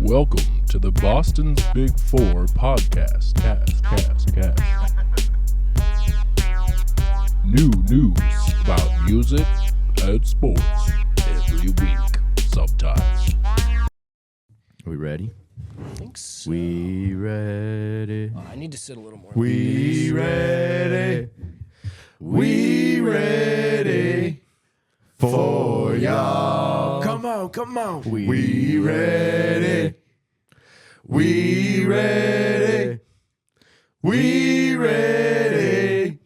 Welcome to the Boston's Big Four podcast. Cast. New news about music and sports every week, sometimes. Are we ready? I think so. We ready. I need to sit a little more. We ready. We ready for y'all. Come on. We ready. We ready. We ready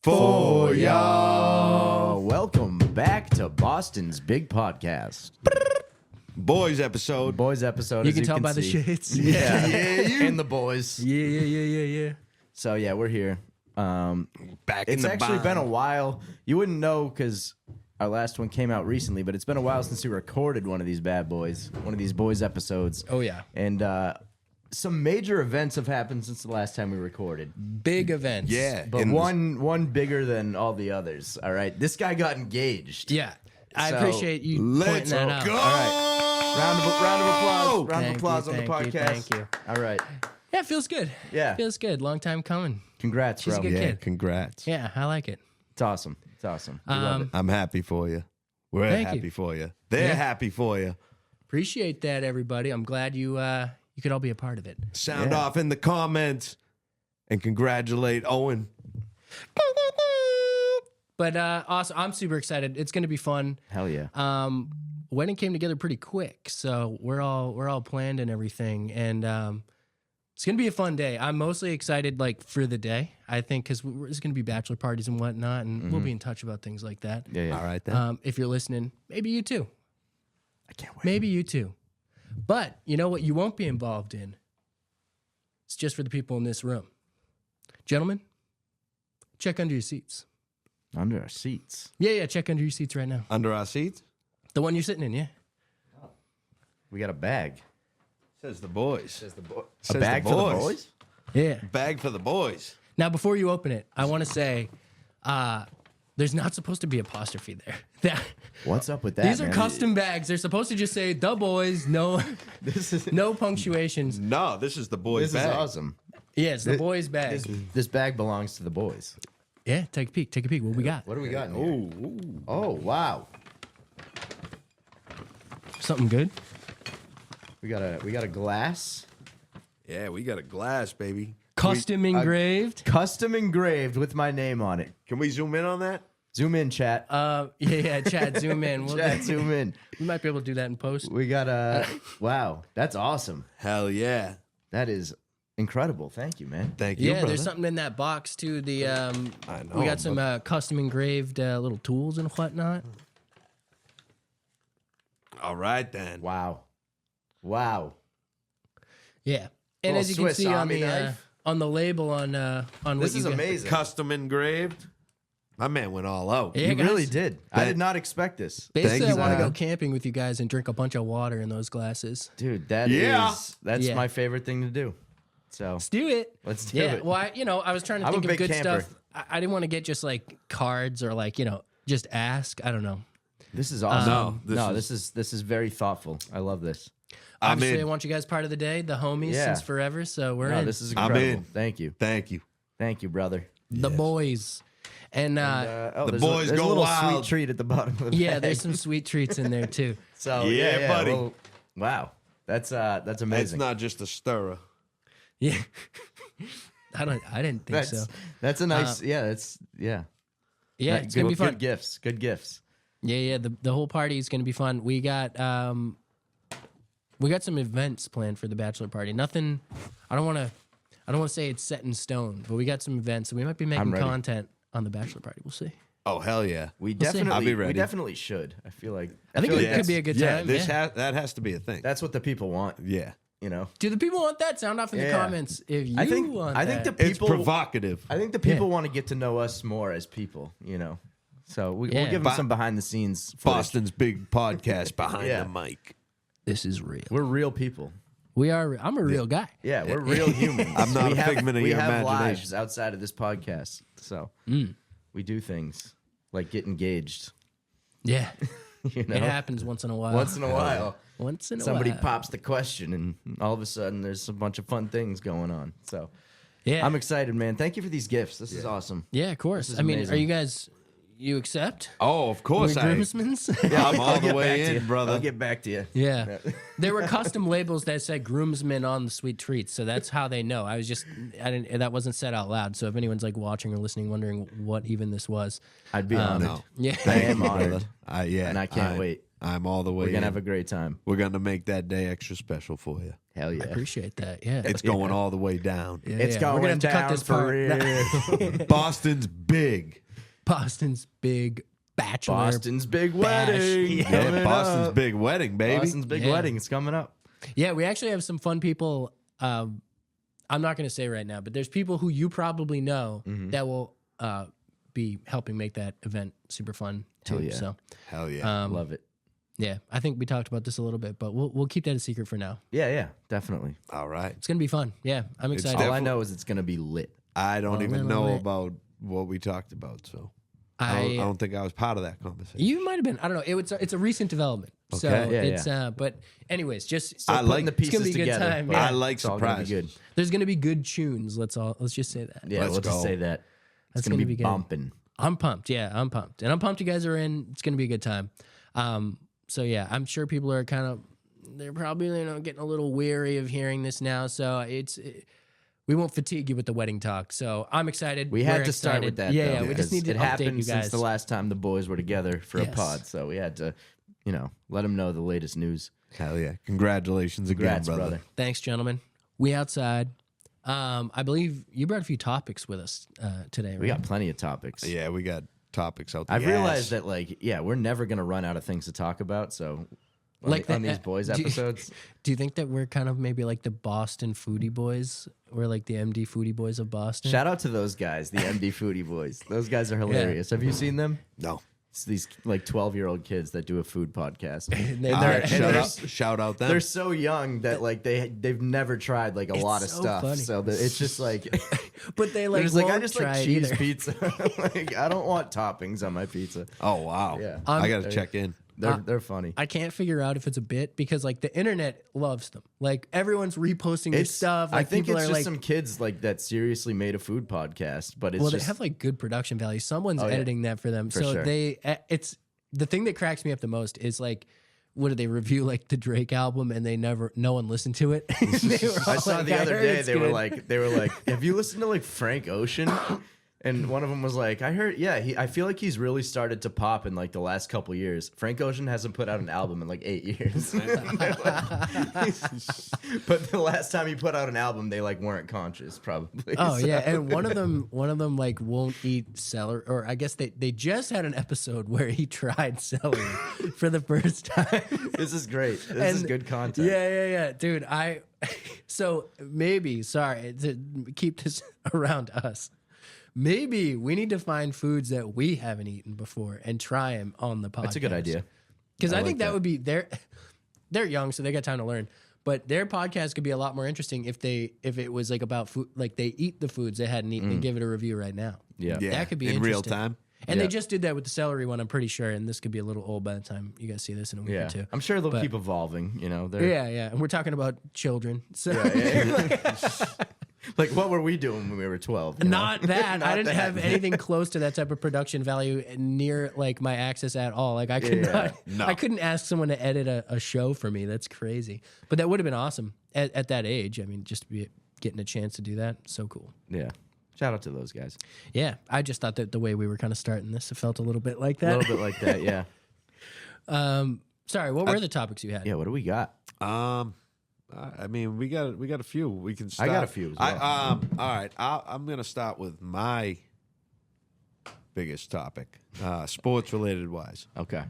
for y'all. Welcome back to Boston's Big Podcast. Boys episode. Boys episode. You as can tell by see. the shades. Yeah, and the boys. Yeah. So yeah, we're here. Back in It's the actually bond. been a while. You wouldn't know because our last one came out recently, but it's been a while since we recorded one of these bad boys, one of these boys episodes. Oh yeah. And some major events have happened since the last time we recorded. Big events. Yeah. But in one bigger than all the others. All right, this guy got engaged. Yeah. I So, appreciate you Let's pointing that out. go. All right. Round of applause. Round Thank of applause you, on the thank you, podcast. thank you. All right. Yeah, it feels good. Yeah. Feels good. Long time coming. Congrats, She's a bro. good Yeah, kid. congrats. Yeah, I like it. It's awesome. It's awesome. We love it. I'm happy for you. We're Thank happy you. for you. They're Yeah. happy for you. Appreciate that, everybody. I'm glad you could all be a part of it. Sound Yeah. off in the comments and congratulate Owen. But also, I'm super excited. It's going to be fun. Hell yeah. Wedding came together pretty quick, so we're all planned and everything, and it's gonna be a fun day. I'm mostly excited like for the day. I think because there's gonna be bachelor parties and whatnot, and we'll be in touch about things like that. Yeah. All right then. If you're listening, maybe you too. I can't wait. Maybe you too. But you know what? You won't be involved in. It's just for the people in this room, gentlemen. Check under your seats. Under our seats. Yeah. Check under your seats right now. Under our seats The one you're sitting in. Yeah. We got a bag. says the boys. A Says bag the for the boys. boys? Yeah. Bag for the boys. Now, before you open it, I want to say there's not supposed to be apostrophe there. What's up with that? These are man? custom bags. They're supposed to just say "the boys," no, This is no punctuations. No, this is the boys' this is bag. awesome. Yeah, it's the boys' bag. This bag belongs to the boys. Yeah, take a peek. Take a peek. What we got? What do we got in here? Oh wow. Something good? We got a glass, Yeah, we got a glass, baby. Custom engraved. custom engraved with my name on it. Can we zoom in on that? Zoom in, chat. Yeah. Chad, zoom in. Chat, zoom in. We might be able to do that in post. We got a wow. That's awesome. Hell yeah. That is incredible. Thank you, man. Thank you, Yeah, brother. there's something in that box too. The I know, we got some custom engraved little tools and whatnot. All right then. Wow. Yeah, and Little as you can Swiss see Army knife. on the label on This what is you got. amazing. Custom engraved. My man went all out. Yeah, You guys. really did. I did not expect this. Basically, Thank I you, want to go man. camping with you guys and drink a bunch of water in those glasses. Dude, that's Yeah. Yeah. my favorite thing to do. So Let's do it. Let's do yeah. it. Well, I was trying to I'm a think of big good camper. stuff. I didn't want to get just like cards or like just ask. I don't know. this is awesome. No, this is very thoughtful. I love this. I'm Obviously, I in. want you guys part of the day, the homies Yeah. since forever. So we're No, in. this is I'm incredible. in. Thank you. Thank you. Thank you, brother. the boys. And The The boys there's go a little wild. sweet treat at the bottom of the yeah, bag. there's some sweet treats in there too. So Yeah, buddy. well, wow, that's That's amazing. not just a stirrer. Yeah. I didn't think so. That's a nice. It's Yeah, Good- it's gonna be fun. Good gifts. Good gifts. Yeah. The whole party is gonna be fun. We got some events planned for the bachelor party. Nothing. I don't want to say it's set in stone, but we got some events, and we might be making ready. content on the bachelor party. We'll see. Oh hell yeah. We We'll see. definitely. I'll be ready. We definitely should. I feel like. I think feel it like could be a good Yeah, time. this yeah. that has to be a thing. that's what the people want. Yeah. You know. Do the people want that? Sound off in the Yeah. comments if you I think. want I think that. the It's people. provocative. I think the people want to get to know us more as people. You know. So we'll Yeah. give them some behind the scenes. footage. Boston's big podcast behind Yeah. the mic. This is real. We're real people. We are. I'm a real guy. Yeah, we're real humans. I'm not we a have, figment of we your have imagination. lives outside of this podcast. So we do things like get engaged. Yeah. You know, It happens once in a while. once in a while. Once in a Somebody while. pops the question, and all of a sudden, there's a bunch of fun things going on. So Yeah. I'm excited, man. Thank you for these gifts. This is awesome. Yeah, of course. is I mean, amazing. are you guys? You accept? Oh, of course We're I. groomsmens? I'm all the get way back to in, you. brother. I'll get back to you. Yeah. There were custom labels that said groomsmen on the sweet treats, so that's how they know. I didn't that wasn't said out loud. So if anyone's like watching or listening wondering what even this was. I'd be honored. No. Yeah. I am honored. Yeah, And I can't wait. I'm all the way. We're gonna in. have a great time. We're gonna make that day extra special for you. Hell yeah. I appreciate that. Yeah. It's going all the way down. Yeah, It's yeah. We're going gonna have to cut down this for part. real. Boston's big. Boston's big bachelor. Boston's big Bash. wedding. Yeah. Yeah, coming Boston's up. big wedding, baby. Boston's big Yeah. wedding. It's coming up. Yeah, we actually have some fun people. I'm not going to say right now, but there's people who you probably know Mm-hmm. that will be helping make that event super fun too. Hell yeah. So, Hell yeah. Love it. yeah, I think we talked about this a little bit, but we'll keep that a secret for now. Yeah, definitely. All right. It's gonna be fun. Yeah, I'm It's excited. All I know is it's gonna be lit. I don't A even little know bit. about what we talked about, so I don't think I was part of that conversation. You might have been. I don't know. It's a recent development. So Okay. Yeah, it's but anyways, just Still I putting like- the it's gonna pieces be a good together. time, but yeah. I like it's all gonna be surprises. good. there's gonna be good tunes. Let's just say that. Yeah, Let's let's just go. say that. It's That's gonna, gonna be be good. bumping. I'm pumped. Yeah, I'm pumped. And I'm pumped you guys are in. It's going to be a good time. So yeah, I'm sure people are they're probably getting a little weary of hearing this now. So we won't fatigue you with the wedding talk. So I'm excited. We had We're to start excited. with that. Yeah, though, yeah. We just because need to it update happened you guys. since the last time the boys were together for a Yes. pod. So we had to, let them know the latest news. Hell yeah. Congratulations Congrats, again, brother. brother. Thanks, gentlemen. We outside. I believe you brought a few topics with us today, right? We got plenty of topics. Yeah, we got topics out there. I've realized that, we're never gonna run out of things to talk about. So, on these boys do you- episodes, Do you think that we're kind of maybe like the Boston Foodie Boys? We're like the MD Foodie Boys of Boston. shout out to those guys, the MD Foodie Boys. Those guys are hilarious. Have you seen them? No. It's these 12-year-old kids that do a food podcast. And And All they're- right, and shout they're- out, shout out them. They're so young that they've never tried a lot of so stuff. funny. So that it's just but they they're like just I won't just try like it cheese either. pizza. I don't want toppings on my pizza. Oh wow. Yeah. I gotta check in. They're funny. I can't figure out if it's a bit because like the internet loves them. Like everyone's reposting their stuff. Like I think people it's are just like, some kids that seriously made a food podcast, but it's well, just they have like good production value. Someone's yeah. editing that for them. For So sure. it's the thing that cracks me up the most is like, what did they review like the Drake album and no one listened to it? They were I all saw like, the "I other heard day it's they were good." like, have you listened to Frank Ocean? And one of them was like, I heard, I feel like he's really started to pop in the last couple years. Frank Ocean hasn't put out an album in 8 years. But the last time he put out an album, they weren't conscious, probably. Oh So- yeah, and one of them like won't eat celery, or I guess they just had an episode where he tried celery for the first time. This is great. This is And- good content. Yeah, dude. So maybe sorry to keep this around us. Maybe we need to find foods that we haven't eaten before and try them on the podcast. That's a good idea. Because I I think like that that. would be they're young, so they got time to learn. But their podcast could be a lot more interesting if it was about food, they eat the foods they hadn't eaten and give it a review right now. Yeah. Yeah. That could be in real interesting. time. And Yeah. they just did that with the celery one, I'm pretty sure. And this could be a little old by the time you guys see this in a week Yeah. or two. I'm sure they'll But- keep evolving, They're, Yeah. And we're talking about children. So what were we doing when we were 12? you know? not that. I Not didn't that. have anything close to that type of production value near my access at all. I could Yeah. not I couldn't ask someone to edit a show for me. That's crazy. But that would have been awesome at that age. I mean, just to be getting a chance to do that. So cool. Yeah. Shout out to those guys. Yeah. I just thought that the way we were kind of starting this, it felt a little bit like A that. little bit like that, yeah. Sorry, what were the topics you had? Yeah, what do we got? I mean, we got a few. We can start. got a few as well. all right. I'm gonna start with my biggest topic, sports related wise. Okay.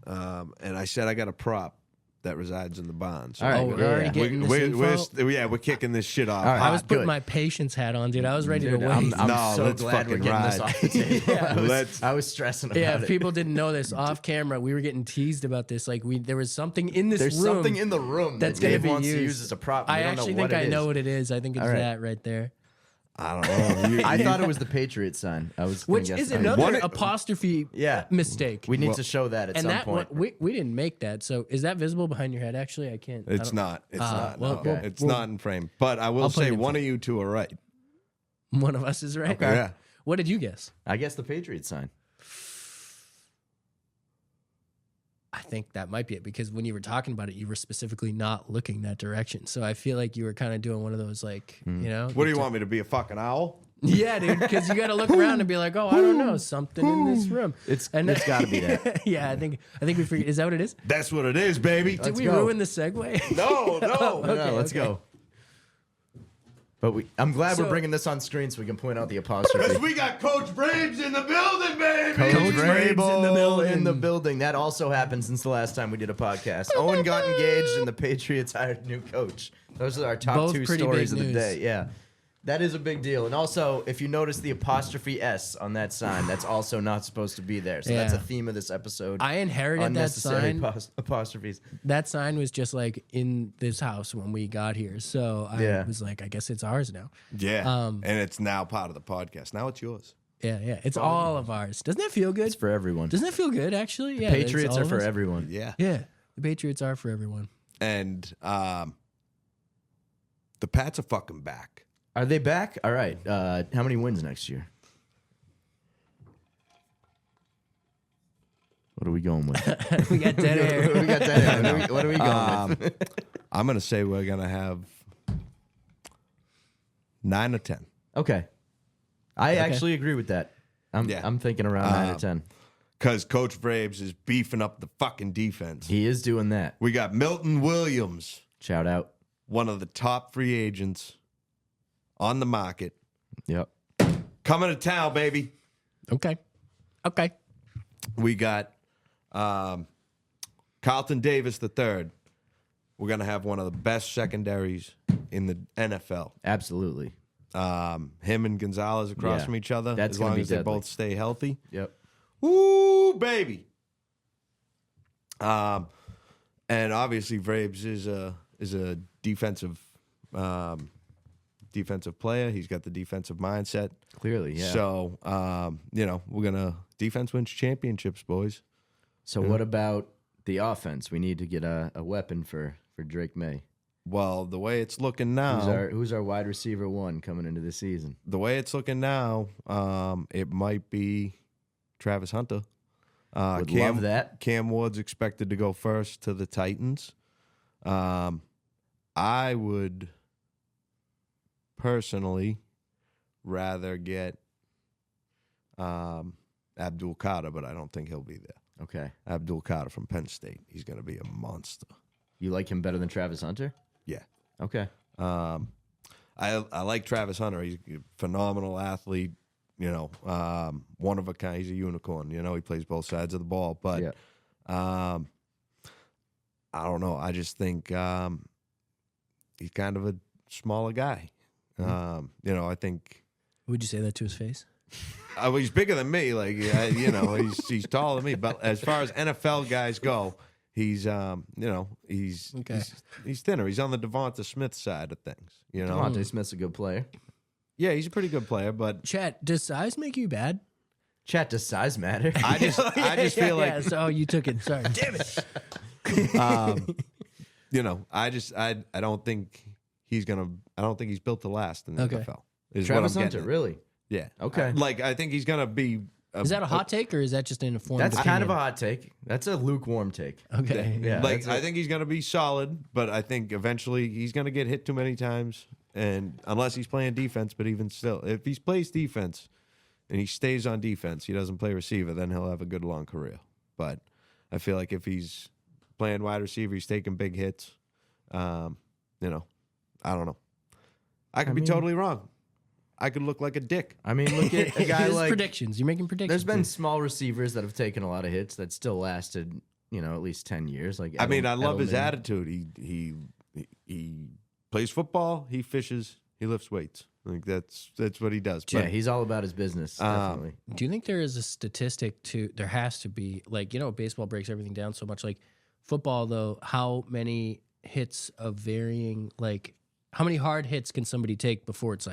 And I said I got a prop that resides in the barn. So All right, Oh, we're already yeah. getting this info? we're kicking this shit off. All right. I was putting good. my patience hat on, dude. I was ready to Dude, wait. I'm No, so let's glad we're fucking getting this ride. off the table. Yeah. I was stressing about Yeah, it. if people didn't know this off camera, we were getting teased about this. There was something in this There's room something in the room that's that going to Dave be wants used. to use as a prop. We I don't know actually what think I it know is. what it is. I think it's All right. that right there. I don't know. I thought it was the Patriot sign. I was gonna Which guess is that. another apostrophe Yeah. mistake. We need to show that at and some that point. one, we didn't make that. So is that visible behind your head? Actually, I can't. It's not. It's not. well, no. well, It's well, not in frame. But I will I'll put it say in one of you two are right. One of us is right. Okay. Yeah. What did you guess? I guess the Patriot sign. I think that might be it because when you were talking about it, you were specifically not looking that direction. So I feel like you were kind of doing one of those, like, you know. What do you want me to be, a fucking owl? Yeah, dude, because you got to look around and be like, oh, I don't know, something in this room. It's got to be that. Yeah, I think we figured. Is that what it is? That's what it is, baby. Did we go. ruin the segue? No, no. No, let's go. But I'm glad So- we're bringing this on screen so we can point out the Because apostrophe. we got Coach Braves in the building, baby. Coach Vrabel Vrabel in the building. That also happened since the last time we did a podcast. Owen got engaged and the Patriots hired a new coach. Those are our top Both two pretty stories big of the news. day. Yeah. That is a big deal. And also, if you notice the apostrophe S on that sign, that's also not supposed to be there. So that's a Yeah. theme of this episode. I inherited that Unnecessary sign. apostrophes. That sign was just like in this house when we got here. So I Yeah. was like, I guess it's ours now. Yeah. And it's now part of the podcast. Now it's yours. Yeah, yeah. It's all of ours. Doesn't that feel good? It's for everyone. Doesn't that feel good, actually? Yeah. that it's Patriots all are of for us. everyone. Yeah. Yeah. The Patriots are for everyone. And the Pats are fucking back. Are they back? All right. How many wins next year? What are we going with? We got dead air. we got that. What are we going with? I'm going to say we're going to have 9 or 10. Okay. I actually agree with that. I'm thinking around 9 or 10. Because Coach Braves is beefing up the fucking defense. He is doing that. We got Milton Williams, Shout out. one of the top free agents on the market, Yep. coming to town, baby. Okay. Okay. We got Carlton Davis III. We're going to have one of the best secondaries in the NFL. Absolutely. Him and Gonzalez across Yeah. from each other, That's as gonna long be as they deadly. both stay healthy. Yep. Ooh, baby. And obviously Vrabes is a defensive player. He's got the defensive mindset. Clearly, yeah. So we're gonna defense wins championships, boys. So what about the offense? We need to get a weapon for Drake May. Well, the way it's looking now, Who's our wide receiver one coming into the season? it might be Travis Hunter. Would love that. Cam Ward's expected to go first to the Titans. I would personally rather get Abdul Carter, but I don't think he'll be there. Okay. Abdul Carter from Penn State. He's going to be a monster. You like him better than Travis Hunter? Yeah. Okay. I like Travis Hunter. He's a phenomenal athlete. One of a kind. He's a unicorn. He plays both sides of the ball. But Yeah. I don't know. I just think he's kind of a smaller guy. I think Would you say that to his face? he's bigger than me. Like, he's taller than me. But as far as NFL guys go, he's Okay. he's thinner. He's on the Devonta Smith side of things. Devontae Smith's a good player. Yeah, he's a pretty good player, but Chat, does size make you bad? Chat, does size matter? I just feel like Yeah, so you took it. Sorry. Damn it. I don't think he's built to last in the Okay. NFL. Is Travis what I'm Hunter, getting at. really? Yeah. Okay. I think he's gonna be. Is that a hot take or is that just an informed That's kind of a opinion? hot take. That's a lukewarm take. Okay. Yeah. that's I it. think he's gonna be solid, but I think eventually he's gonna get hit too many times, and unless he's playing defense. But even still, if he plays defense and he stays on defense, he doesn't play receiver, then he'll have a good long career. But I feel like if he's playing wide receiver, he's taking big hits. I don't know. I could be totally wrong. I could look like a dick. I mean, look at a guy His like. predictions. You're making predictions. There's been small receivers that have taken a lot of hits that still lasted, at least 10 years. Like I love his Edelman. attitude. He plays football. He fishes. He lifts weights. Like that's what he does. Yeah, But he's all about his business. Definitely. Do you think there is a statistic there has to be, baseball breaks everything down so much. Like football, though, how many hits of varying, how many hard hits can somebody take before it's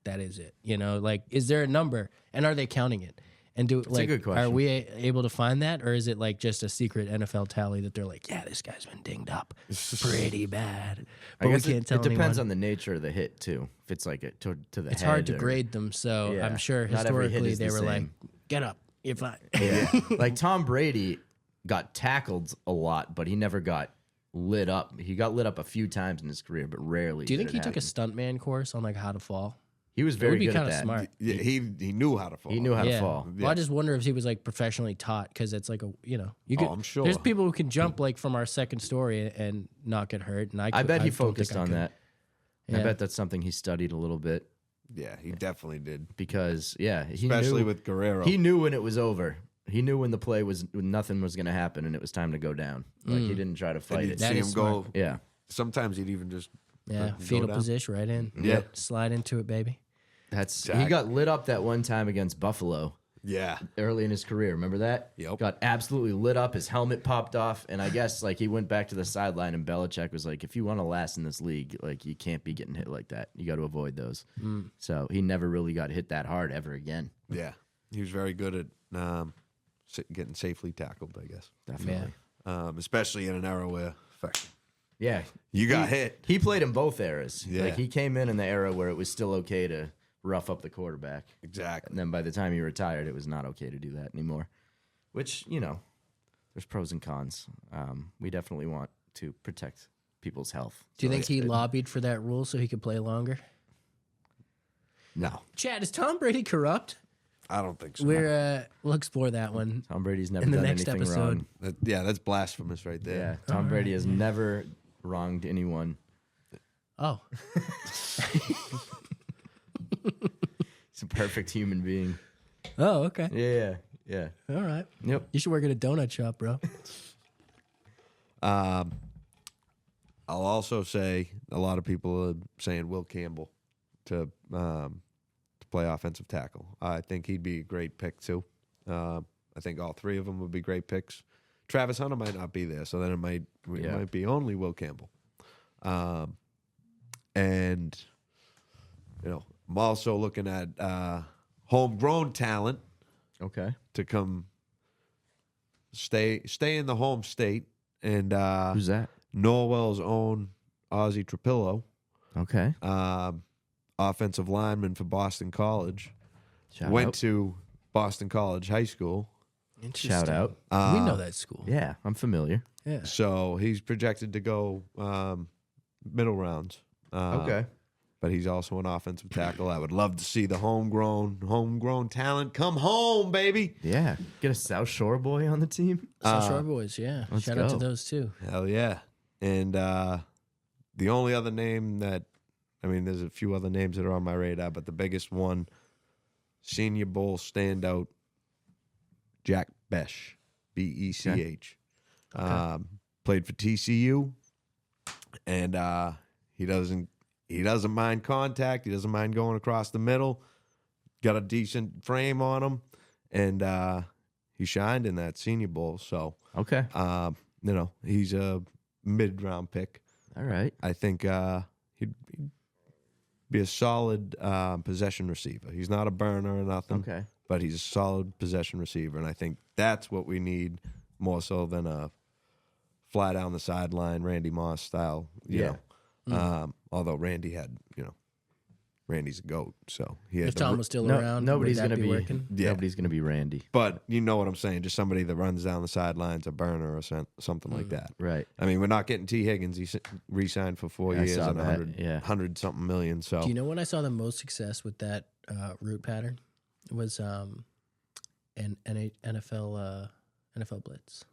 that is it. You know, like, is there a number, and are they counting it? And do a good question. are we able to find that, or is it like just a secret NFL tally that they're like, yeah, this guy's been dinged up pretty bad, but I guess we can't tell it depends anyone. on the nature of the hit too. If it's like to the It's head, hard to or- grade them, so Yeah. I'm sure Not every hit historically is they the were like, same. get up, you're fine. Yeah, like Tom Brady got tackled a lot, but he never got lit up. He got lit up a few times in his career, but rarely. Do you did think he it took a happen. stuntman course on like how to fall? He was It very would be good at kind of that. smart. Yeah, he knew how to fall. He knew how to Yeah. fall. Well, I just wonder if he was like professionally taught, because it's like you could. I'm sure. There's people who can jump like from our second story and not get hurt, and I bet he don't focused think I on could. that. I Yeah. bet that's something he studied a little bit Yeah, he definitely did. because he Especially knew, with Guerrero. he knew when it was over. He knew when the play was when nothing was going to happen and it was time to go down. Like he didn't try to and fight you'd it. That see is him smart. go. Yeah. Sometimes he'd even just Yeah, go fetal down. position right in. Yeah. Slide into it, baby. That's he Exactly. got lit up that one time against Buffalo Yeah. early in his career. Remember that? Yep. Got absolutely lit up. His helmet popped off, and I guess like he went back to the sideline, and Belichick was like, "If you want to last in this league, like you can't be getting hit like that. You got to avoid those." So he never really got hit that hard ever again. Yeah. He was very good at getting safely tackled, I guess. Definitely. Especially in an era where Yeah. you got hit. He played in both eras. Yeah. Like he came in the era where it was still okay to rough up the quarterback. Exactly. And then by the time he retired, it was not okay to do that anymore. Which, there's pros and cons. We definitely want to protect people's health. Do you So think he it's- lobbied for that rule so he could play longer? No. Chad, is Tom Brady corrupt? I don't think so. We'll explore that one. Tom Brady's never In the done next anything episode. wrong. That's blasphemous right there. Yeah. Tom Brady has never wronged anyone. Oh, He's a perfect human being. oh, okay. Yeah. All right. Yep. You should work at a donut shop, bro. I'll also say a lot of people are saying Will Campbell to play offensive tackle. I think he'd be a great pick too. I think all three of them would be great picks. Travis Hunter might not be there, so then it might be only Will Campbell. And I'm also looking at homegrown talent Okay. to come stay in the home state, and Who's that? Norwell's own Ozzie Trapillo, Okay. offensive lineman for Boston College, Shout went out. to Boston College High School. Shout out. We know that school. Yeah, I'm familiar. Yeah. So he's projected to go middle rounds. But he's also an offensive tackle. I would love to see the homegrown talent come home, baby. Yeah. Get a South Shore boy on the team. South Shore Boys, yeah. let's Shout out to go. those too. Hell yeah. And the only other name there's a few other names that are on my radar, but the biggest one, Senior Bowl standout, Jack Besh, Bech. Played for TCU, and he doesn't mind contact. He doesn't mind going across the middle. Got a decent frame on him, and he shined in that Senior Bowl. So, Okay. he's a mid-round pick. All right. I think he'd be a solid possession receiver. He's not a burner or nothing. Okay. But he's a solid possession receiver, and I think that's what we need more so than a fly down the sideline Randy Moss style. You know. Although Randy had, Randy's a goat, so he had If the Tom r- was still No, around, nobody's would that gonna be working. Yeah. nobody's gonna be Randy. But you know what I'm saying? Just somebody that runs down the sidelines, a burner or something like that. Right. I mean, we're not getting T. Higgins. He re-signed for 4 I years saw and that, 100, yeah. 100 something million. So Do you know when I saw the most success with that route pattern? It was an NFL Blitz.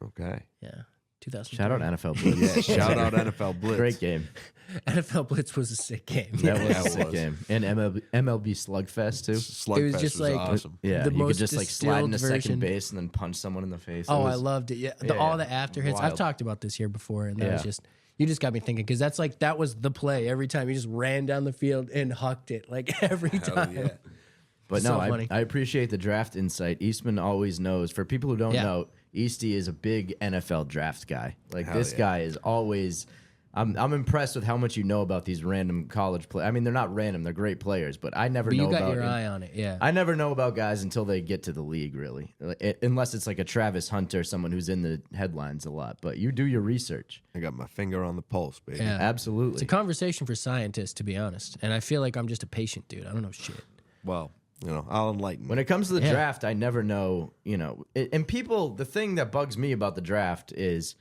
okay, Yeah, 2000. Shout out NFL Blitz. yeah. Shout out NFL Blitz. Great game. NFL Blitz was a sick game. That was that a sick was. game. And MLB Slugfest too. Slugfest It was just like- awesome. Yeah, The you could most just like slide into distilled version. second base and then punch someone in the face. Oh, It I was- loved it. Yeah, Yeah, all the after hits. I've wild. talked about this here before, and that was Yeah. just you just got me thinking because that was the play every time. You just ran down the field and hucked it like every Hell time. yeah. But So no, funny. I appreciate the draft insight. Eastman always knows. For people who don't Yeah. know, Easty is a big NFL draft guy. Like Hell this yeah. guy is always I'm impressed with how much you know about these random college players. I mean, they're not random; they're great players. But I never But know you got about your eye on it, yeah. I never know about guys until they get to the league, really, unless it's like a Travis Hunter, someone who's in the headlines a lot. But you do your research. I got my finger on the pulse, baby. Yeah. It's Absolutely. a conversation for scientists, to be honest. And I feel like I'm just a patient dude. I don't know shit. Well, I'll enlighten you. When it comes to the Yeah. draft, I never know, and people, the thing that bugs me about the draft is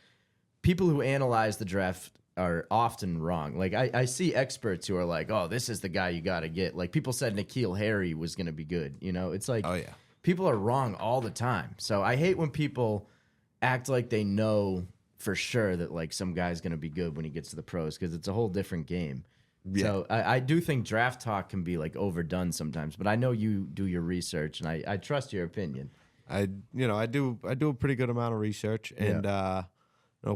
people who analyze the draft are often wrong. Like I see experts who are like, oh, this is the guy you got to get. Like people said N'Keal Harry was going to be good. It's like, Oh, yeah. people are wrong all the time. So I hate when people act like they know for sure that like some guy's going to be good when he gets to the pros, because it's a whole different game. Yeah. So I do think draft talk can be like overdone sometimes, but I know you do your research and I trust your opinion. I do a pretty good amount of research, and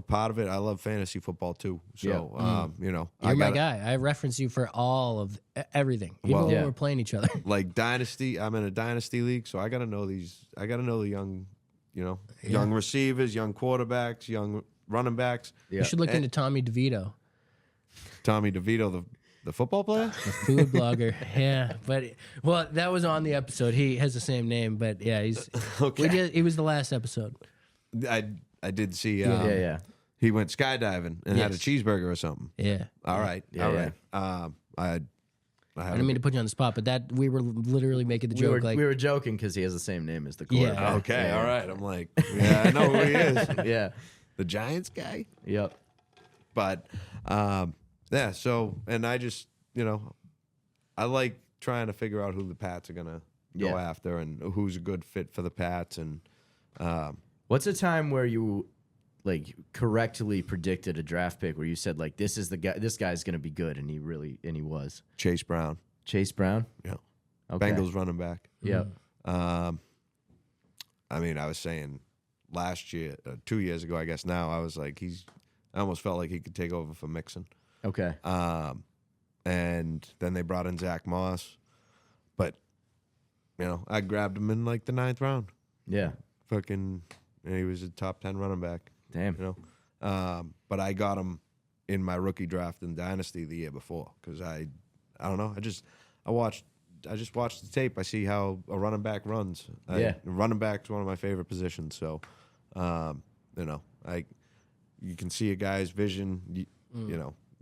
part of it, I love fantasy football too. So You're I my got guy. I reference you for all of everything, even Well, when yeah. we're playing each other. like dynasty. I'm in a dynasty league, so I got to know these. I got to know the young, young receivers, young quarterbacks, young running backs. You should look into Tommy DeVito, Tommy DeVito, the football player. food blogger. Yeah, but that was on the episode. He has the same name, but yeah, he's Okay. he was the last episode. I did see. Yeah. He went skydiving and had a Yes. cheeseburger or something. Yeah. All right. Yeah, all yeah. right. I I didn't mean to put you on the spot, but that we were literally making the We joke were, we were joking because he has the same name as the Yeah. quarterback. Okay. Yeah. All right. I'm like, yeah, I know who he is. Yeah. The Giants guy. Yep. But yeah, so and I just I like trying to figure out who the Pats are gonna go Yeah. after and who's a good fit for the Pats, and What's a time where you like correctly predicted a draft pick where you said like this guy's gonna be good, and he was Chase Brown. Chase Brown? Yeah. Okay. Bengals running back. Yeah. I mean, I was saying last year, 2 years ago, I guess now, I was like, I almost felt like he could take over for Mixon. Okay. And then they brought in Zach Moss. But, I grabbed him in like the 9th round. Yeah. He was a top 10 running back. Damn. But I got him in my rookie draft in Dynasty the year before because I don't know. I just watched the tape. I see how a running back runs. Running back's one of my favorite positions. So, you can see a guy's vision.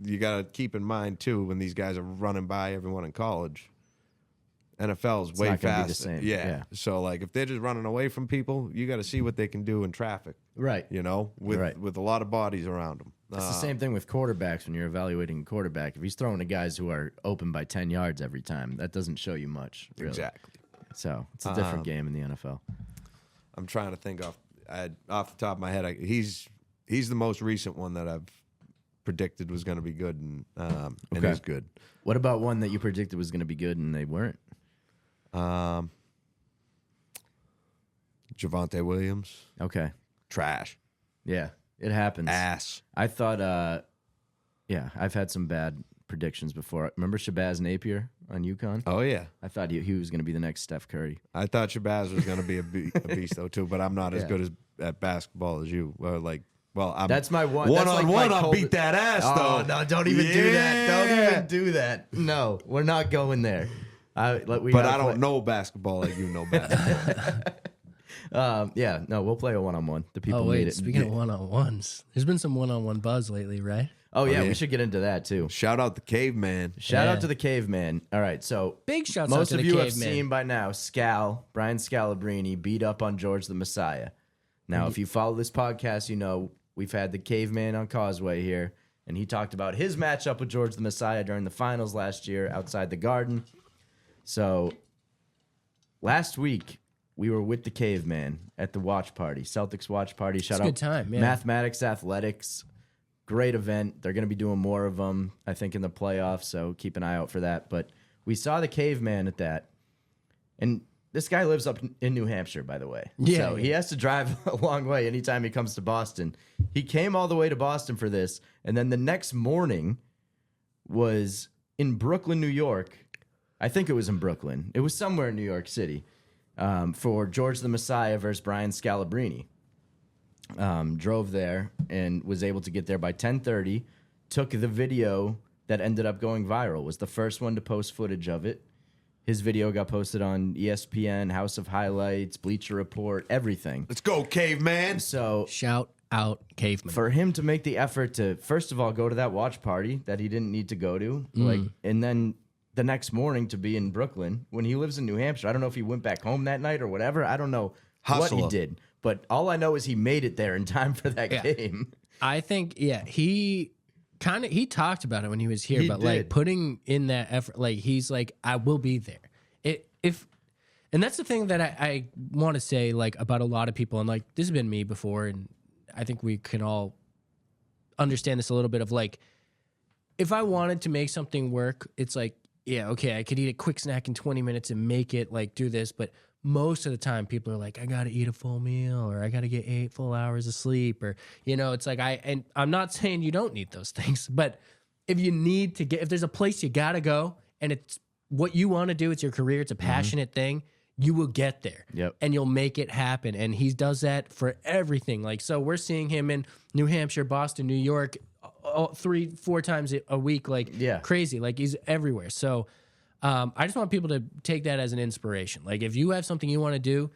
You got to keep in mind too when these guys are running by everyone in college. NFL's way not gonna be the faster. same. Yeah. Yeah. So like if they're just running away from people, you got to see what they can do in traffic. Right. With a lot of bodies around them. It's the same thing with quarterbacks when you're evaluating a quarterback. If he's throwing to guys who are open by 10 yards every time, that doesn't show you much, really. Exactly. So it's a different game in the NFL. I'm trying to think off the top of my head. He's the most recent one that I've predicted was going to be good and is good. What about one that you predicted was going to be good and they weren't? Javonte Williams, Okay. trash, Yeah, it happens. ass. I thought, I've had some bad predictions before. Remember Shabazz Napier on UConn? Oh yeah, I thought he was going to be the next Steph Curry. I thought Shabazz was going to be a beast though too, but I'm not as Yeah. good at basketball as you. I'm That's my one. one that's on like one. my I'll cold- beat that ass Oh, though. no, don't even do that. Don't Yeah. even do that. No, we're not going there. But I don't know basketball like you know basketball. We'll play a one-on-one. The people Oh need wait, it. speaking of one-on-ones, there's been some one-on-one buzz lately, right? Oh yeah, yeah. we should get into that too. Shout out the caveman. Shout Yeah. out to the caveman. All right, so Big shouts out most to of the you have caveman. seen by now Brian Scalabrine beat up on George the Messiah. Now, if you follow this podcast, you know we've had the caveman on Causeway here, and he talked about his matchup with George the Messiah during the finals last year outside the Garden. So last week we were with the caveman at the watch party, Celtics watch party. Shout a out good time, yeah. Mathematics Athletics. Great event. They're going to be doing more of them, I think, in the playoffs, so keep an eye out for that. But we saw the caveman at that. And this guy lives up in New Hampshire, by the way. Yeah, So yeah. he has to drive a long way anytime he comes to Boston. He came all the way to Boston for this, and then the next morning was in Brooklyn, New York. I think it was in Brooklyn. It was somewhere in New York City for George the Messiah versus Brian Scalabrine. Drove there and was able to get there by 10:30 took the video that ended up going viral, was the first one to post footage of it. His video got posted on ESPN, House of Highlights, Bleacher Report, everything. Let's go, caveman. So Shout out Caveman. for him to make the effort to, first of all, go to that watch party that he didn't need to go to, like, and then the next morning to be in Brooklyn when he lives in New Hampshire. I don't know if he went back home that night or whatever. I don't know what he Hustler. did, but all I know is he made it there in time for that Yeah. game. I think, he he talked about it when he was here, He but like did. putting in that effort, like he's like, I will be there. And that's the thing that I want to say, like, about a lot of people, and like this has been me before, and I think we can all understand this a little bit of like, if I wanted to make something work, it's like, yeah, okay, I could eat a quick snack in 20 minutes and make it, like, do this, but most of the time people are like, I got to eat a full meal, or I got to get 8 full hours of sleep, or, you know, it's like, and I'm not saying you don't need those things, but if you need to if there's a place you got to go and it's what you want to do, it's your career, it's a passionate thing, you will get there. Yep. And you'll make it happen. And he does that for everything. Like, so we're seeing him in New Hampshire, Boston, New York, 3-4 times a week, like crazy. Like, he's everywhere. So I just want people to take that as an inspiration. Like, if you have something you want to do,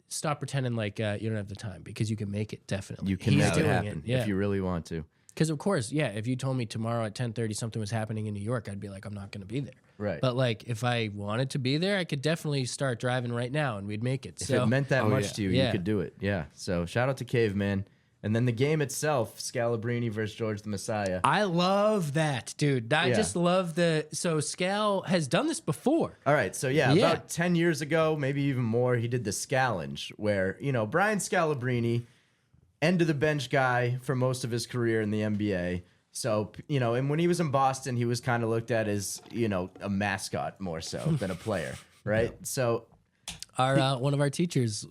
stop pretending like you don't have the time, because you can make it. Definitely, You can He's make it doing happen Yeah. if you really want to. Because of course, yeah. If you told me tomorrow at 10:30 something was happening in New York, I'd be like, I'm not going to be there. Right. But like, if I wanted to be there, I could definitely start driving right now, and we'd make it. If So it meant that much to you, Yeah. you could do it. Yeah. So shout out to Caveman. And then the game itself, Scalabrini versus George the Messiah. I love that, dude. I Yeah. just love so Scal has done this before. All right, so Yeah. about 10 years ago, maybe even more, he did the Scallenge, where, you know, Brian Scalabrini, end of the bench guy for most of his career in the NBA. So, you know, and when he was in Boston, he was kind of looked at as, you know, a mascot more so than a player, right? So, Our one of our teachers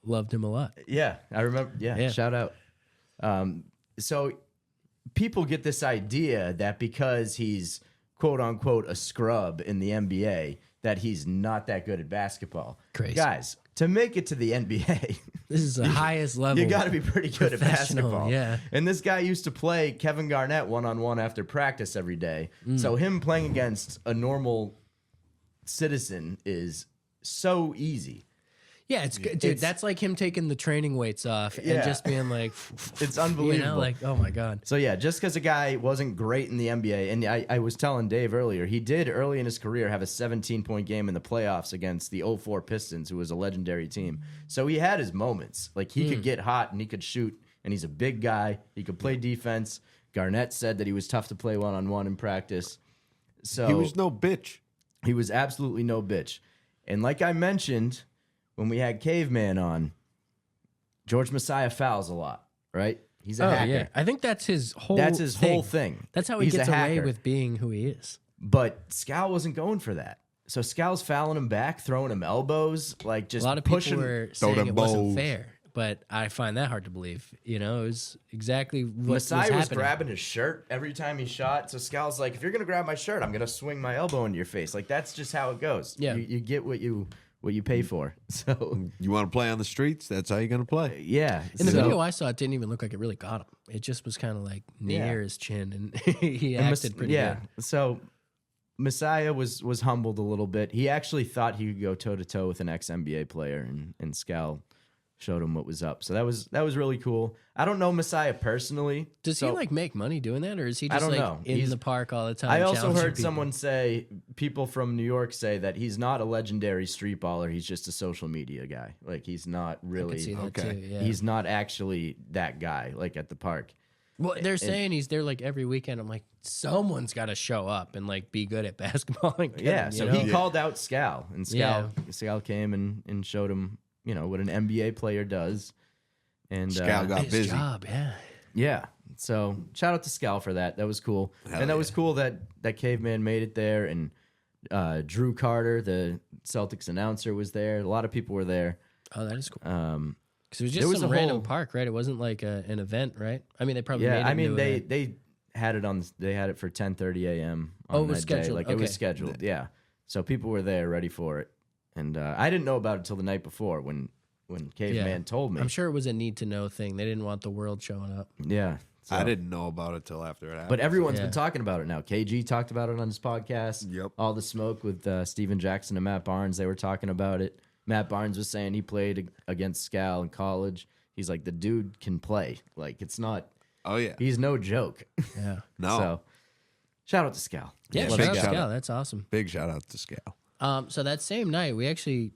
loved him a lot. yeah, I remember. Yeah. Shout out. So people get this idea that because he's quote unquote a scrub in the NBA, that he's not that good at basketball. Crazy. Guys, to make it to the NBA, This is the highest level. you got to be pretty good at Professional, basketball. yeah. And this guy used to play Kevin Garnett one-on-one after practice every day. So him playing against a normal citizen is so easy. Yeah, it's good, dude. That's like him taking the training weights off and Yeah. just being like, It's you unbelievable. know, like, oh my god. So yeah, just because a guy wasn't great in the NBA, and I was telling Dave earlier, he did early in his career have a 17-point game in the playoffs against the 04 Pistons, who was a legendary team. So he had his moments. Like, he could get hot and he could shoot, and he's a big guy. He could play defense. Garnett said that he was tough to play one-on-one in practice. So He was no bitch. he was absolutely no bitch. And like I mentioned when we had Caveman on, George Messiah fouls a lot, right? He's a hacker. yeah. I think that's his whole. That's his whole thing. That's how he He's a gets away hacker. with being who he is. But Scal wasn't going for that. So Scal's fouling him back, throwing him elbows, like just A lot of pushing. people were Throw saying them it wasn't bows. fair, but I find that hard to believe. You know, it was exactly what Messiah was happening. grabbing his shirt every time he shot. So Scal's like, if you're gonna grab my shirt, I'm gonna swing my elbow into your face. Like, that's just how it goes. Yeah. You get what you pay for. So You want to play on the streets? That's how you're going to play. yeah. In the so- video I saw, it didn't even look like it really got him. It just was kind of like near his chin, and he And acted pretty good. So Messiah was humbled a little bit. He actually thought he could go toe to toe with an ex NBA player, and Scal showed him what was up. So that was really cool. I don't know Messiah personally. Does so he like make money doing that, or is he I just don't like know. in He's- the park all the time? I also challenging heard people? someone say, people from New York say that he's not a legendary street baller. He's just a social media guy. Like, he's not I really. could see that okay. too. Yeah. He's not actually that guy. Like at the park. Well, they're saying he's there like every weekend. I'm like, someone's got to show up and like be good at basketball. And get Yeah. him, So you know? he called out Scal, and Yeah. Scal came and showed him, you know, what an NBA player does. And Scal got his busy. job. Yeah. yeah. So shout out to Scal for that. That was cool. Hell and that yeah. was cool that Caveman made it there. And Drew Carter, the Celtics announcer, was there. A lot of people were there. Oh, that is cool. Um, Because it was there just was some a random whole- park, right? It wasn't like an event, right? I mean, they probably yeah, made it I mean into they had it on. They had it for 10:30 a.m. on Oh, it was that day. scheduled. Like it was Okay. scheduled. Yeah. So people were there ready for it, and I didn't know about it till the night before when Caveman told me. I'm sure it was a need to know thing. They didn't want the world showing up. Yeah. So, I didn't know about it till after it happened. But everyone's Yeah. been talking about it now. KG talked about it on his podcast. Yep. All the smoke with Steven Jackson and Matt Barnes, they were talking about it. Matt Barnes was saying he played against Scal in college. He's like, the dude can play. Like, it's not, oh yeah, he's no joke. Yeah. no, So, shout out to Scal. Yeah, Love shout out Scal. to Scal. That's awesome. big shout out to Scale. So that same night, we actually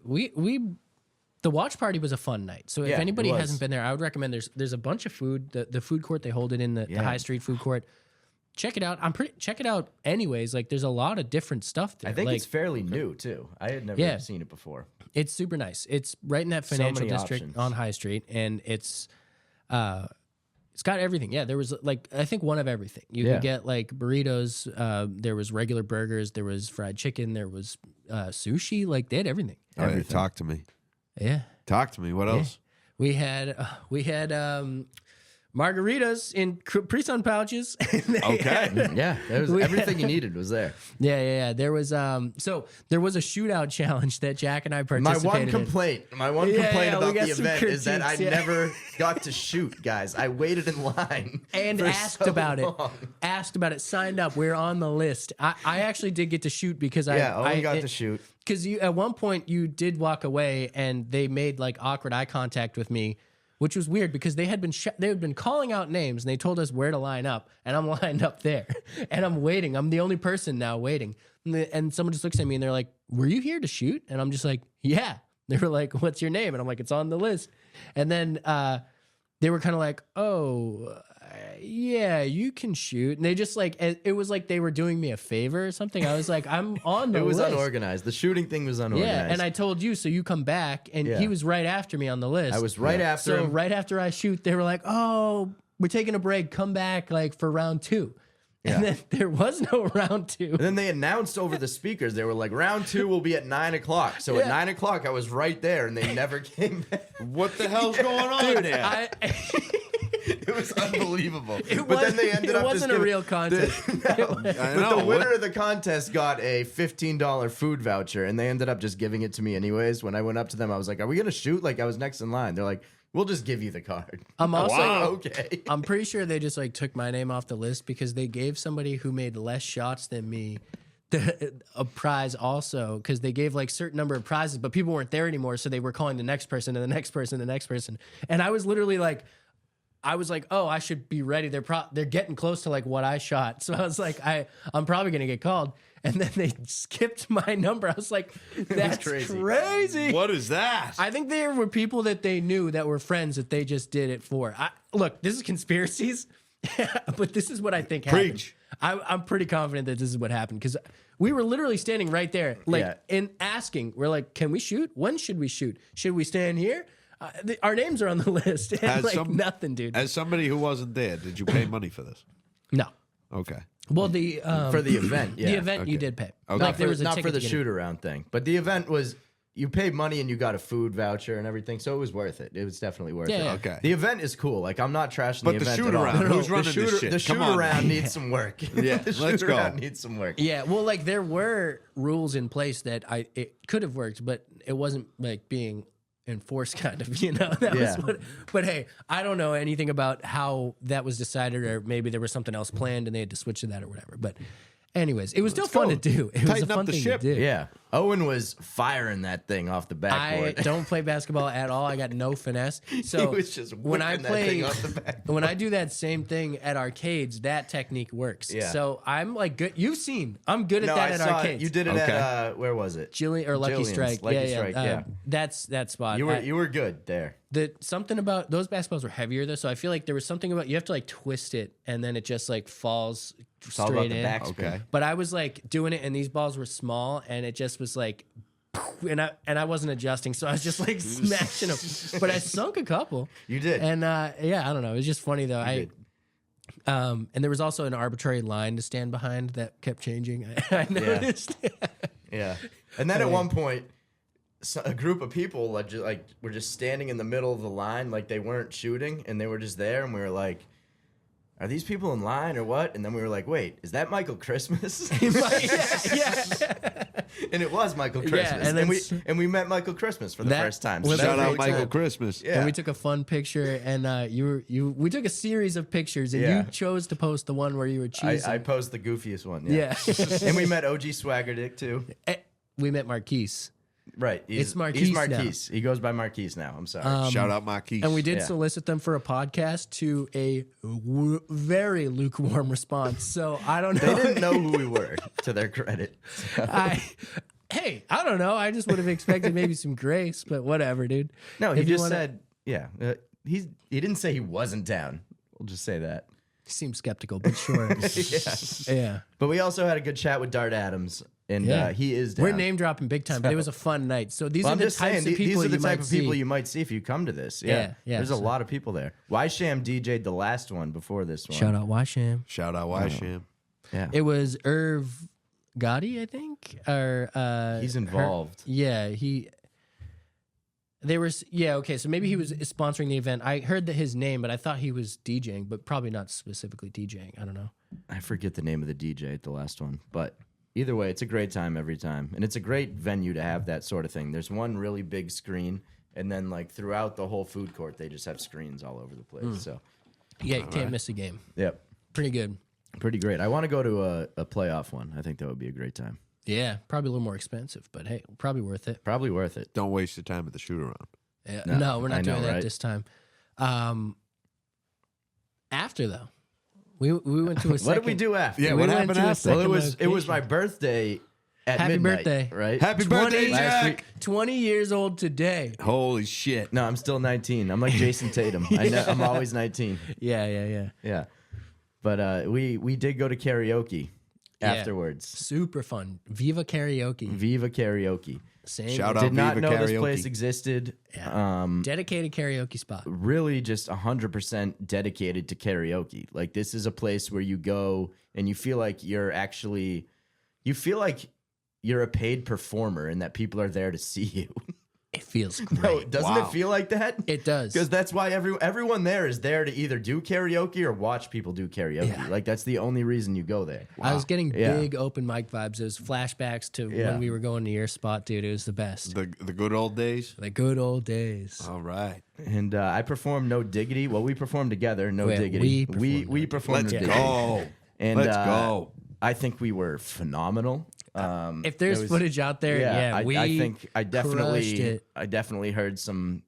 the watch party was a fun night. So if Yeah, it anybody was. hasn't been there, I would recommend. There's a bunch of food. The food court, they hold it in the Yeah. High Street food court. Check it out. Check it out. Anyways, like there's a lot of different stuff there. I think like, it's fairly new, too. I had never Yeah. seen it before. It's super nice. It's right in that So financial many district options. on High Street, and it's got everything. Yeah, there was like I think one of everything. You Yeah. could get like burritos. There was regular burgers. There was fried chicken. There was sushi. Like they had everything. All right, talk to me. Yeah, Talk to me. What else? we had margaritas in Capri Sun pouches. Okay. Yeah, everything you needed was there. Yeah. There was there was a shootout challenge that Jack and I My participated one in. complaint Yeah, we about got the some event is that I critiques, yeah. never got to shoot, guys. I waited in line And for asked so about long. it. Asked about it. Signed up. We're on the list. I actually did get to shoot because I got to shoot. because you at one point you did walk away and they made like awkward eye contact with me, which was weird because they had been calling out names and they told us where to line up, and I'm lined up there and I'm waiting. I'm the only person now waiting, and someone just looks at me and they're like, "Were you here to shoot?" And I'm just like, "Yeah." They were like, "What's your name?" And I'm like, "It's on the list." And then they were kind of like, "Oh, yeah, you can shoot." And they just like it was like they were doing me a favor or something. I was like, "I'm on the It was list." unorganized. The shooting thing was unorganized. Yeah, and I told you, so you come back, and Yeah. he was right after me on the list. I was right after So him. right after I shoot, they were like, "Oh, we're taking a break. Come back like for round 2." Yeah. And then there was no round 2. And then they announced over the speakers, they were like, round 2 will be at 9 o'clock. So at Yeah. 9 o'clock, I was right there, and they never came back. What the hell's going on there? It was unbelievable. It But then they ended it up wasn't just a giving- real contest. I But know. the winner of the contest got a $15 food voucher, and they ended up just giving it to me anyways. When I went up to them, I was like, "Are we gonna shoot?" Like I was next in line. They're like, "We'll just give you the card." I'm also okay. I'm pretty sure they just like took my name off the list because they gave somebody who made less shots than me a prize also, because they gave like certain number of prizes, but people weren't there anymore, so they were calling the next person and the next person and the next person, and I was literally like, oh, I should be ready. They're getting close to like what I shot, so I was like, I'm probably gonna get called, and then they skipped my number. I was like, that's crazy. crazy. What is that? I think there were people that they knew that were friends that they just did it for. Look, this is conspiracies, but this is what I think happened. Preach. I'm pretty confident that this is what happened because we were literally standing right there, like, Yeah. and asking. We're like, "Can we shoot? When should we shoot? Should we stand here?" Our names are on the list, and As like some- nothing, dude. As somebody who wasn't there, did you pay money for this? No. Okay. Well, the For the event, yeah. the event you okay. did pay. Okay. Like there was a not ticket for the to get in. shoot around thing, but the event was you paid money and you got a food voucher and everything, so it was worth it. It was definitely worth Yeah, it. yeah. Okay. The event is cool. Like I'm not trashing But the the event shoot at all. around, who's running the this shooter, shit? The Come shoot on, around man. needs some work. Yeah, the let's shoot go. around needs some work. Yeah, well, like there were rules in place that it could have worked, but it wasn't like being enforced, kind of. That Yeah. was what. But hey, I don't know anything about how that was decided, or maybe there was something else planned and they had to switch to that or whatever. But, anyways, it was still fun to do. It was a Tighten up fun the thing ship. to do. Yeah. Owen was firing that thing off the I backboard. don't play basketball at all. I got no finesse. So he was just when I whipping that thing play, off the backboard. when I do that same thing at arcades, that technique works. Yeah. So I'm like good. You've seen. I'm good at No, that I at saw it. arcades. You did it Okay. at where was it? Jillian or Lucky Jillian's. Strike. Lucky yeah. Strike, yeah. That's that spot. You were good there. Something about those basketballs were heavier though, so I feel like there was something about you have to like twist it and then it just like falls It's all about straight the in. backspin. Okay. But I was like doing it and these balls were small and it just was like, and I wasn't adjusting, so I was just like smashing them. But I sunk a couple. You did. And yeah, I don't know. It was just funny though. did. And there was also an arbitrary line to stand behind that kept changing. I noticed. Yeah. And then at one point, a group of people were just standing in the middle of the line, like they weren't shooting, and they were just there, and we were like, are these people in line or what? And then we were like, wait, is that Michael Christmas? yeah. And it was Michael Yeah, Christmas. and and, then we met Michael Christmas for the That first time. was So Shout that out was Michael cool. Christmas. Yeah. And we took a fun picture, and we took a series of pictures, and Yeah. you chose to post the one where you were cheesing. I posed the goofiest one. yeah. And we met OG Swagger Dick too. We met Marquise. Right. It's Marquise He's now. Marquise. He goes by Marquise now. I'm sorry. Shout out Marquise. And we did Yeah. solicit them for a podcast to a very lukewarm response. So I don't know. They didn't know who we were, to their credit. Hey, I don't know. I just would have expected maybe some grace, but whatever, dude. No, he If you just wanna- said, yeah. He didn't say he wasn't down. We'll just say that. He seemed skeptical, but sure. Yeah. But we also had a good chat with Dart Adams, and Yeah. he is down. We're name dropping big time, but it was a fun night. So these Well, are I'm the just types saying, of people these are the you type might of people see. you might see if you come to this. Yeah, yeah, There's a so- lot of people there. Y Sham DJ'd the last one before this one. Shout out Washam. Shout out Wysham. Yeah. It was Irv Gotti, I think, or He's involved. They were okay. So maybe he was sponsoring the event. I heard that his name, but I thought he was DJing, but probably not specifically DJing. I don't know. I forget the name of the DJ at the last one, but either way, it's a great time every time, and it's a great venue to have that sort of thing. There's one really big screen, and then like throughout the whole food court, they just have screens all over the place. So, Yeah, you can't miss a game. yep, Pretty good. pretty great. I want to go to a playoff one. I think that would be a great time. Yeah, probably a little more expensive, but hey, probably worth it. Probably worth it. Don't waste your time at the shoot around. Yeah. No, No, we're I not know, doing that right? this time. After though, we went to a What did we do after? Yeah, We what went happened to a after? Well, second it was location. my birthday at Happy midnight, birthday. right? Happy birthday, 20, Jack! 20 years old today. Holy shit. No, I'm still 19. I'm like Jason Tatum. I'm always 19. Yeah. Yeah, but we did go to karaoke afterwards. Super fun. Viva karaoke. Viva Karaoke. Same. Shout out Did not Viva know this Karaoke. place existed. Dedicated karaoke spot. Really just 100% dedicated to karaoke. Like this is a place where you go and you feel like you're a paid performer and that people are there to see you. It feels No, great. doesn't Wow. it feel like that? It does. Because that's why everyone there is there to either do karaoke or watch people do karaoke. Yeah. Like that's the only reason you go there. I was getting Yeah. big open mic vibes. It was flashbacks to Yeah. when we were going to your spot, dude. It was the best. The good old days. The good old days. All right. And I performed No Diggity. Well, we performed together. No Wait, we we performed we performed Let's No Diggity. go. And Let's go. I think we were phenomenal. If there's it was- footage out there, yeah, I think I crushed it. definitely heard some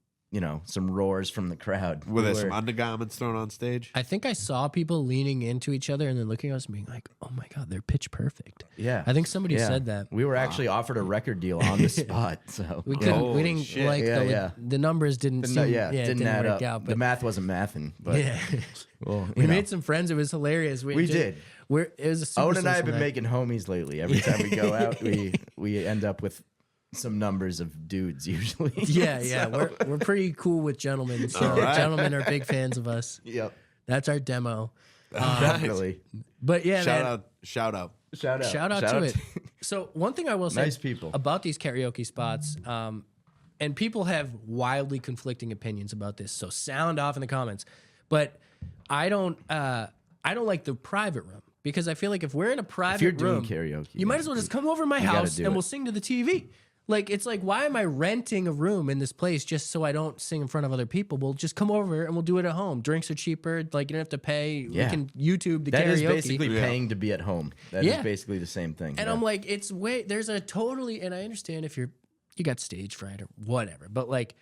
roars from the crowd. Were there We some undergarments thrown on stage? I think I saw people leaning into each other and then looking at us and being like, "Oh my god, they're pitch perfect." Yeah, I think somebody yeah. said that. We were actually offered a record deal on the spot. So We couldn't. Holy we didn't shit. like Yeah. the numbers didn't seem. didn't add work up. out. The But math wasn't mathing. But yeah, well, we made some friends. It was hilarious. We did. It was a super Owen and I have social been night. making homies lately. Every time we go out, we end up with some numbers of dudes usually. Yeah. So- We're pretty cool with gentlemen. So All right. gentlemen are big fans of us. Yep. That's our demo. Definitely. But yeah, Shout man, out. Shout out. shout out to it. So one thing I will say Nice people. about these karaoke spots, and people have wildly conflicting opinions about this. So sound off in the comments. But I don't like the private room because I feel like if we're in a private If you're doing room, karaoke, you might as well just come over to my gotta house do and it. we'll sing to the TV. Like, it's like, why am I renting a room in this place just so I don't sing in front of other people? We'll just come over and we'll do it at home. Drinks are cheaper. Like, you don't have to pay. Yeah. We can YouTube the That karaoke. is basically Yeah. paying to be at home. That is Yeah. basically the same thing. And yeah. I'm like, there's a totally, and I understand if you got stage fright or whatever, but like,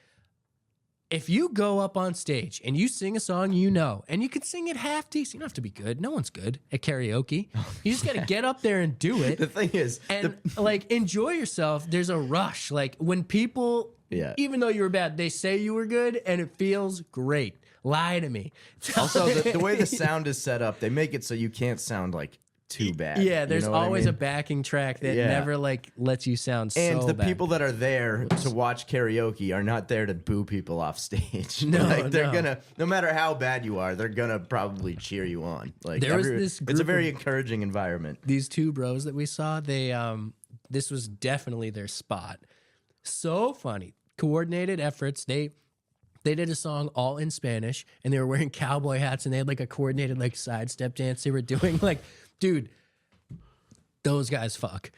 if you go up on stage and you sing a song you know, and you can sing it half decent, you don't have to be good. No one's good at karaoke. You just got to get up there and do the it. thing is, And like, enjoy yourself. There's a rush. Like, when people, Yeah. even though you were bad, they say you were good and it feels great. Lie to me. also the way the sound is set up, they make it so you can't sound like too bad. Yeah, You there's know what I always mean? a backing track that Yeah. never like lets you sound And so the bad. people that are there to watch karaoke are not there to boo people off stage. No, like they're no. gonna, no matter how bad you are, they're gonna probably cheer you on. Like There was this it's a group very of- encouraging environment. These two bros that we saw, they this was definitely their spot. So funny. Coordinated efforts. They They did a song all in Spanish, and they were wearing cowboy hats, and they had like a coordinated like sidestep dance they were doing. Like, dude, those guys fuck.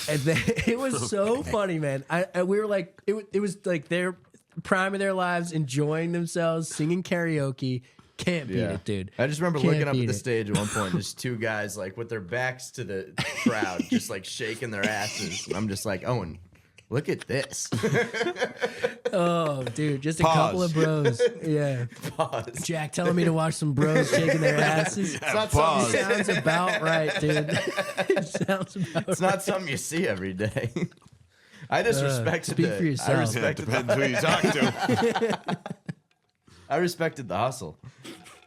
And it was so funny, man. We were like, it was like their prime of their lives, enjoying themselves, singing karaoke. Can't beat it, dude. I just remember Can't looking up at beat the it. stage at one point, just two guys like with their backs to the crowd, just like shaking their asses. And I'm just like, Owen, look at this. Oh, dude, just a Pause. couple of bros. Yeah. Pause. Jack telling me to watch some bros shaking their asses. It's not pause. something. Sounds about right, dude. It sounds about It's not something you see every day. I just respected speak the, for yourself. I Yeah, it respected depends who you talk to. I respected the hustle.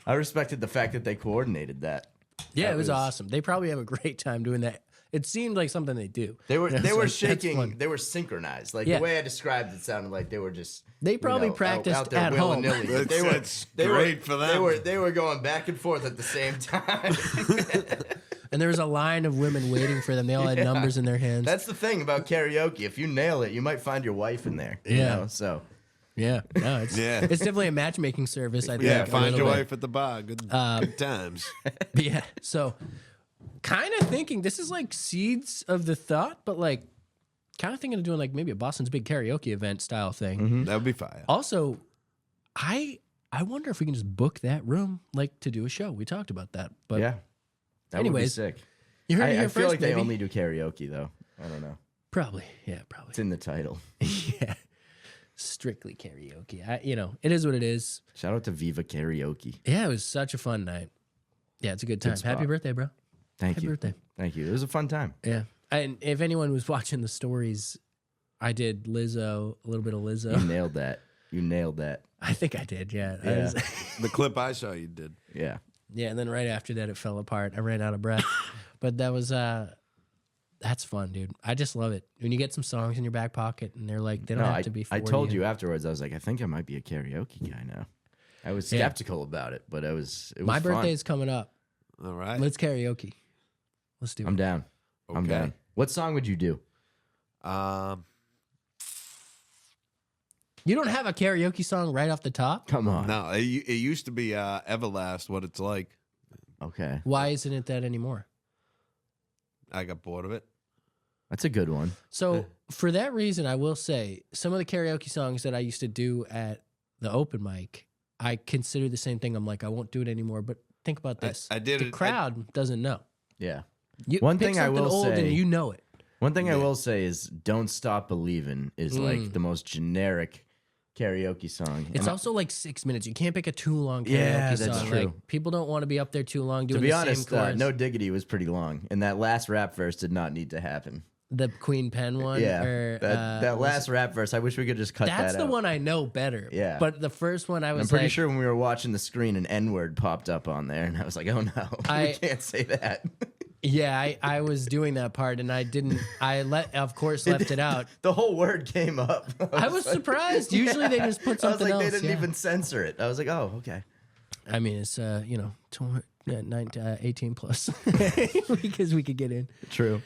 I respected the fact that they coordinated that. Yeah, That it was awesome. They probably have a great time doing that. It seemed like something they do. They were You know, they it's were like, that's shaking. fun. They were synchronized. Like Yeah. the way I described it sounded like they were just. They probably practiced out there at home. willy-nilly. But That's great for them. They were going back and forth at the same time. And there was a line of women waiting for them. They all had numbers in their hands. That's the thing about karaoke. If you nail it, you might find your wife in there. You Yeah. know? So yeah, no, it's Yeah. it's definitely a matchmaking service. I think. Yeah, a find little your bit. wife at the bar. Good times. But yeah, so kind of thinking this is like seeds of the thought, but like kind of thinking of doing like maybe a Boston's Big Karaoke event style thing. That would be fire. Also, I wonder if we can just book that room like to do a show. We talked about that, but yeah, that anyways, would be sick. you heard it I here feel first, like they maybe. only do karaoke though. I don't know. Probably, yeah, probably. It's in the title. Yeah, strictly karaoke. It is what it is. Shout out to Viva Karaoke. Yeah, it was such a fun night. Yeah, it's a good time. spot. Happy birthday, bro. Thank Happy you. birthday. Thank you. It was a fun time. Yeah. And if anyone was watching the stories, I did Lizzo, a little bit of You Lizzo. nailed that. You nailed that. I think I did, yeah. I Yeah. was- The clip I saw you did. Yeah. yeah, and then right after that, it fell apart. I ran out of breath. But that was, that's fun, dude. I just love it. When you get some songs in your back pocket and they're like, they don't have to be 40. I told you afterwards. I was like, I think I might be a karaoke guy now. I was Yeah. skeptical about it, but it was My fun. birthday is coming up. All right. Let's karaoke. Let's do it. I'm down. I'm Okay. down. What song would you do? You don't have a karaoke song right off the top? Come on. No, it used to be Everlast, What It's Like. Okay. Why isn't it that anymore? I got bored of it. That's a good one. So for that reason, I will say some of the karaoke songs that I used to do at the open mic, I consider the same thing. I'm like, I won't do it anymore. But think about this: I did the it- crowd doesn't know. Yeah. You One pick thing I something will old say- and you know it. One thing I will say is "Don't Stop Believin'" is like the most generic karaoke song. It's And also like 6 minutes. You can't pick a too long karaoke Yeah, that's song. true. Like people don't want to be up there too long doing to be the honest, same chorus. No Diggity was pretty long, and that last rap verse did not need to happen. The Queen Pen one. Yeah, or, that was last rap verse. I wish we could just cut That's that the out. one I know better. Yeah. But the first one I was I'm pretty like, sure when we were watching the screen, an N-word popped up on there, and I was like, "Oh no, I- we can't say that." yeah, I was doing that part and I didn't. Of course, left it out. The whole word came up. I was surprised. Usually they just put I was something like, else. they didn't yeah. even censor it. I was like, "Oh, okay." I mean, it's 18 plus because we could get in. True.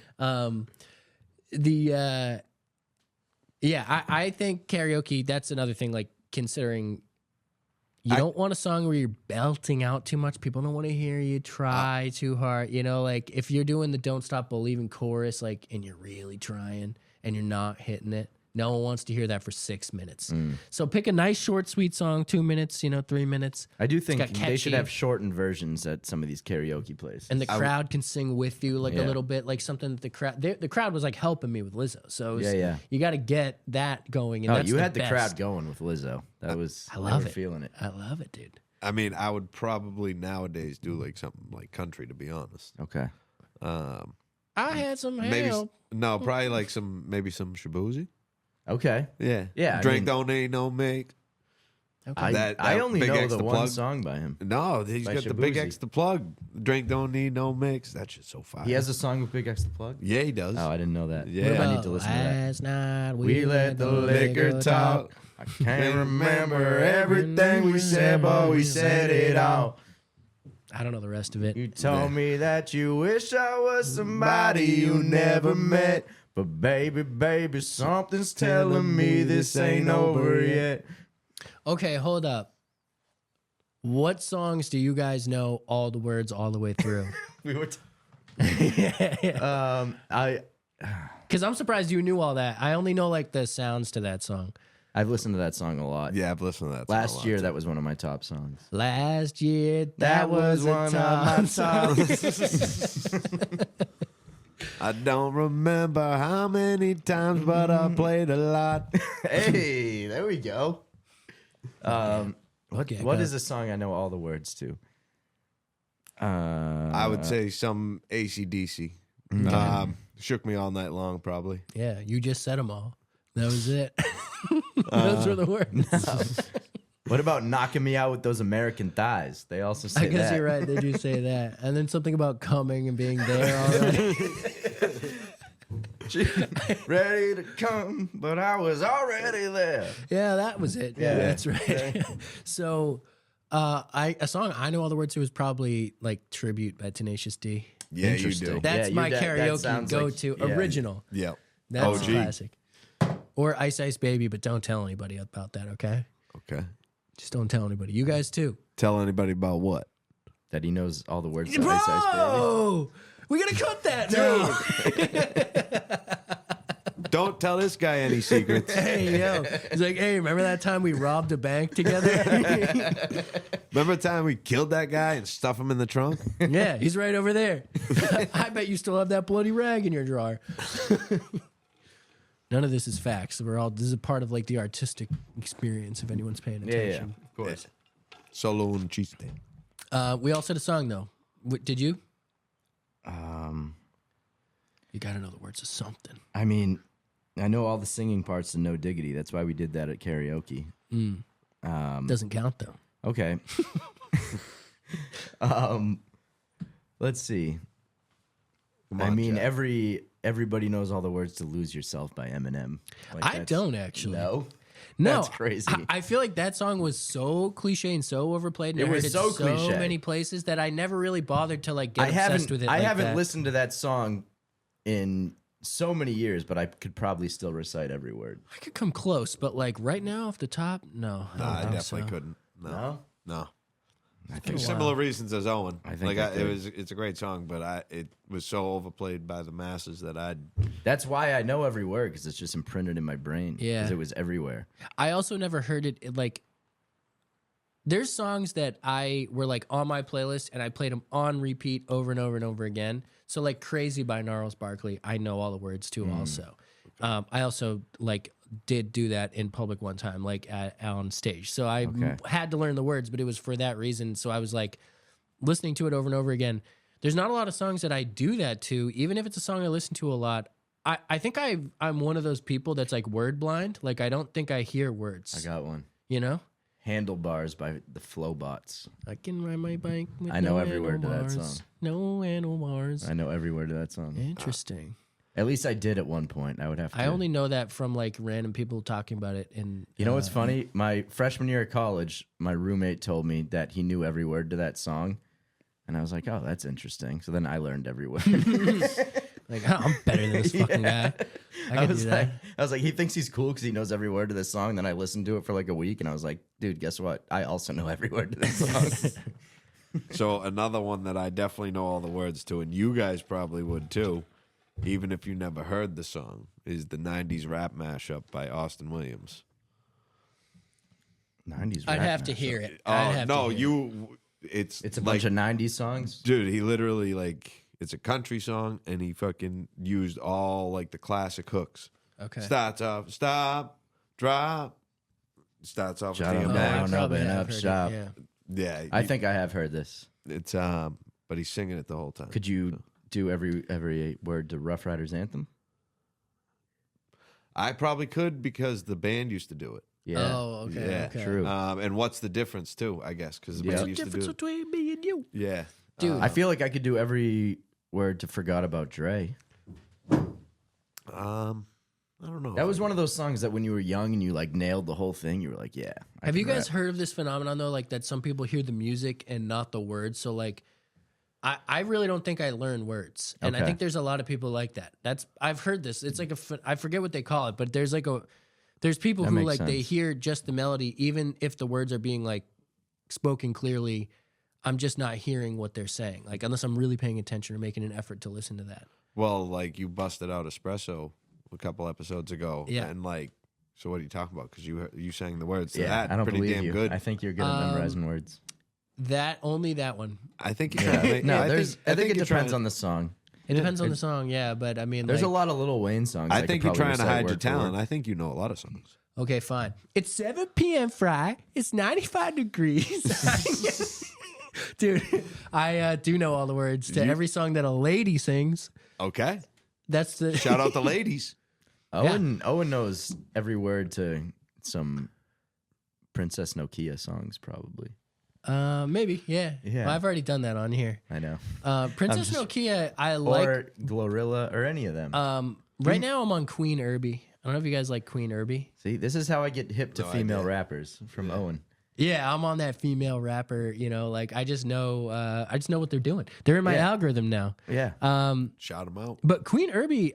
I think karaoke. That's another thing. Like considering you don't want a song where you're belting out too much. People don't want to hear you try too hard. You know, like if you're doing the "Don't Stop Believing" chorus, like, and you're really trying and you're not hitting it. No one wants to hear that for 6 minutes. So pick a nice, short, sweet song, 2 minutes, 3 minutes. I do think got they should catchy. have shortened versions at some of these karaoke places. And the crowd can sing with you like a Yeah. little bit, like something that the crowd was like helping me with Lizzo. So it was, Yeah. you got to get that going. And oh, that's you had the best. crowd going with Lizzo. That was I love they were it. feeling it. I love it, dude. I mean, I would probably nowadays do like something like country, to be honest. Okay. I had some Maybe help. no, probably like some Shabuzi. Okay. Yeah, Yeah, I Drink mean- don't need no make. I That only Big know X the the one Plug? song by him. No, he's By got the Big Shabuzi. X the plug. Drink don't need no mix. That shit's so fire. He has a song with Big X the Plug? Yeah, he does. Oh, I didn't know that. Yeah. I need to listen to that. Last night We let the liquor talk. I can't remember everything we said, but we said it all. I don't know the rest of it. You told me that you wish I was somebody you never met. But baby, something's telling me this ain't over yet. Okay, hold up. What songs do you guys know all the words all the way through? We were. Because I'm surprised you knew all that. I only know like the sounds to that song. I've listened to that song a lot. Yeah, I've listened to that. song a Last lot, year, too. that was one of my top songs. Last year, that was one of my songs. I don't remember how many times, but I played a lot. Hey, there we go. Okay, What go. is a song I know all the words to? I would say some AC/DC. Shook Me All Night Long, probably. Yeah, you just said them all. That was it. Those were the words. What about knocking me out with those American thighs? They also say I guess that. you're right. They do say that. And then something about coming and being there already. Ready to come, but I was already there. Yeah, that was it. Yeah, that's right. So, a song I know all the words to is probably like Tribute by Tenacious D. Yeah, you Interesting. do. That's Yeah, my that karaoke sounds like- go-to yeah. original. Yeah. That's OG. classic. Or Ice Ice Baby, but don't tell anybody about that, okay? Okay. Just don't tell anybody. You guys too. Tell anybody about what? That he knows all the words to Ice Ice Baby. Bro, we gotta cut that now. Don't tell this guy any secrets. Hey, yo. He's like, hey, remember that time we robbed a bank together? Remember the time we killed that guy and stuffed him in the trunk? Yeah, he's right over there. I bet you still have that bloody rag in your drawer. None of this is facts. This is a part of like the artistic experience if anyone's paying attention. Of course. Solo and chiste. We all said a song though. Did you? Um, You gotta know the words of something. I mean, I know all the singing parts to No Diggity. That's why we did that at karaoke. Doesn't count though. Okay. Let's see. Come I on, mean, Jack. everybody knows all the words to "Lose Yourself" by Eminem. Like, I that's- don't actually. No. No, That's crazy. I feel like that song was so cliche and so overplayed. And It I was heard so cliche. many places that I never really bothered to like get I obsessed haven't. with it. I like haven't that. listened to that song in so many years, but I could probably still recite every word. I could come close, but like right now off the top, no. Nah, I don't think definitely so. couldn't. No. No? No. I For think similar reasons as Owen. I think like I could. it's a great song, but it was so overplayed by the masses that that's why I know every word because it's just imprinted in my brain. Yeah. because it was everywhere. I also never heard it like. There's songs that I were like on my playlist and I played them on repeat over and over and over again. So like "Crazy" by Gnarls Barkley, I know all the words to also. I also like did do that in public one time, like on stage. So I had to learn the words, but it was for that reason. So I was like listening to it over and over again. There's not a lot of songs that I do that to, even if it's a song I listen to a lot. I think I'm one of those people that's like word blind. Like I don't think I hear words. I got one. You know? Handlebars by the Flowbots. I can ride my bike with I know no every word to that handlebars. song. No handlebars. I know every word of that song. Interesting. At least I did at one point. I would have to. I only know that from like random people talking about it. And You know what's funny? My freshman year of college, my roommate told me that he knew every word to that song. And I was like, oh, that's interesting. So then I learned every word. like, oh, I'm better than this fucking guy. I can do that. I was like, he thinks he's cool because he knows every word to this song. Then I listened to it for like a week and I was like, dude, guess what? I also know every word to this song. So another one that I definitely know all the words to, and you guys probably would too, even if you never heard the song, is the 90s rap mashup by Austin Williams. 90s I'd rap have to mashup. hear it. Oh, I'd have no, to hear it. you, it's It's a like, bunch of 90s songs. dude, he literally like, it's a country song and he fucking used all like the classic hooks. Okay. Starts off, stop, drop. Starts off with Shut the him Oh, I down. impact. probably open have up heard it, shop. yeah. Yeah. I think I have heard this. it's, but he's singing it the whole time. Could you do every word to Rough Riders Anthem? I probably could because the band used to do it. Yeah. Oh, okay. Yeah, okay. true. And what's the difference too? I guess because the Yeah. band What's the used to difference do it. between me and you? Yeah, Dude. I feel like I could do every word to Forgot About Dre. I don't know. That was one of those songs that when you were young and you like nailed the whole thing, you were like, yeah. I Have you can guys rap. heard of this phenomenon though? Like that some people hear the music and not the words. So like, I really don't think I learn words, and I Okay. think there's a lot of people like that. I've heard this. It's like I forget what they call it, but there's like a There's people That who makes like they sense. hear just the melody, even if the words are being like spoken clearly. I'm just not hearing what they're saying. Like unless I'm really paying attention or making an effort to listen to that. Well, like you busted out Espresso a couple episodes ago. Yeah. And like, so what are you talking about? Because you sang the words to Yeah, that. I don't pretty believe damn you. good. I think you're good at memorizing words. Only that one. I think you're trying to make, No, I I think it you're trying depends to- on the song. It depends on the song, yeah. But I mean, There's like, a lot of Lil Wayne songs. I could think you're probably trying to recite hide your word for word. talent. I think you know a lot of songs. okay, fine. It's 7 p.m. Fry. It's 95 degrees. Dude, I do know all the words to every song that a lady sings. Okay. That's the Shout out the ladies. Owen knows every word to some Princess Nokia songs, probably. Maybe, yeah. Yeah. Well, I've already done that on here. I know. Princess just- Nokia, I like. Or Glorilla, or any of them. Right now, I'm on Queen Irby. I don't know if you guys like Queen Irby. See, this is how I get hip to No female idea. rappers from Owen. Yeah, I'm on that female rapper. You know, like I just know what they're doing. They're in my Yeah. algorithm now. Yeah. Shout them out. But Queen Irby,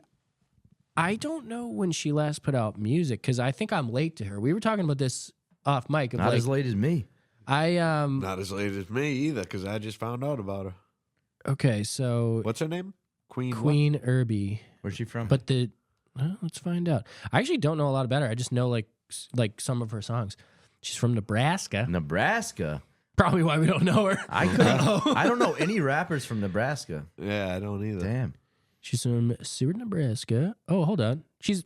I don't know when she last put out music because I think I'm late to her. We were talking about this off mic. Of Not like, as late as me. I Not as late as me either, because I just found out about her. okay, so What's her name? Queen. Queen Irby, Where's she from? but let's find out. I actually don't know a lot about her. I just know like some of her songs. She's from Nebraska. Nebraska. Probably why we don't know her. I couldn't. I don't know any rappers from Nebraska. What? Yeah, I don't either. Damn. She's from Seward, Nebraska. Oh, hold on. She's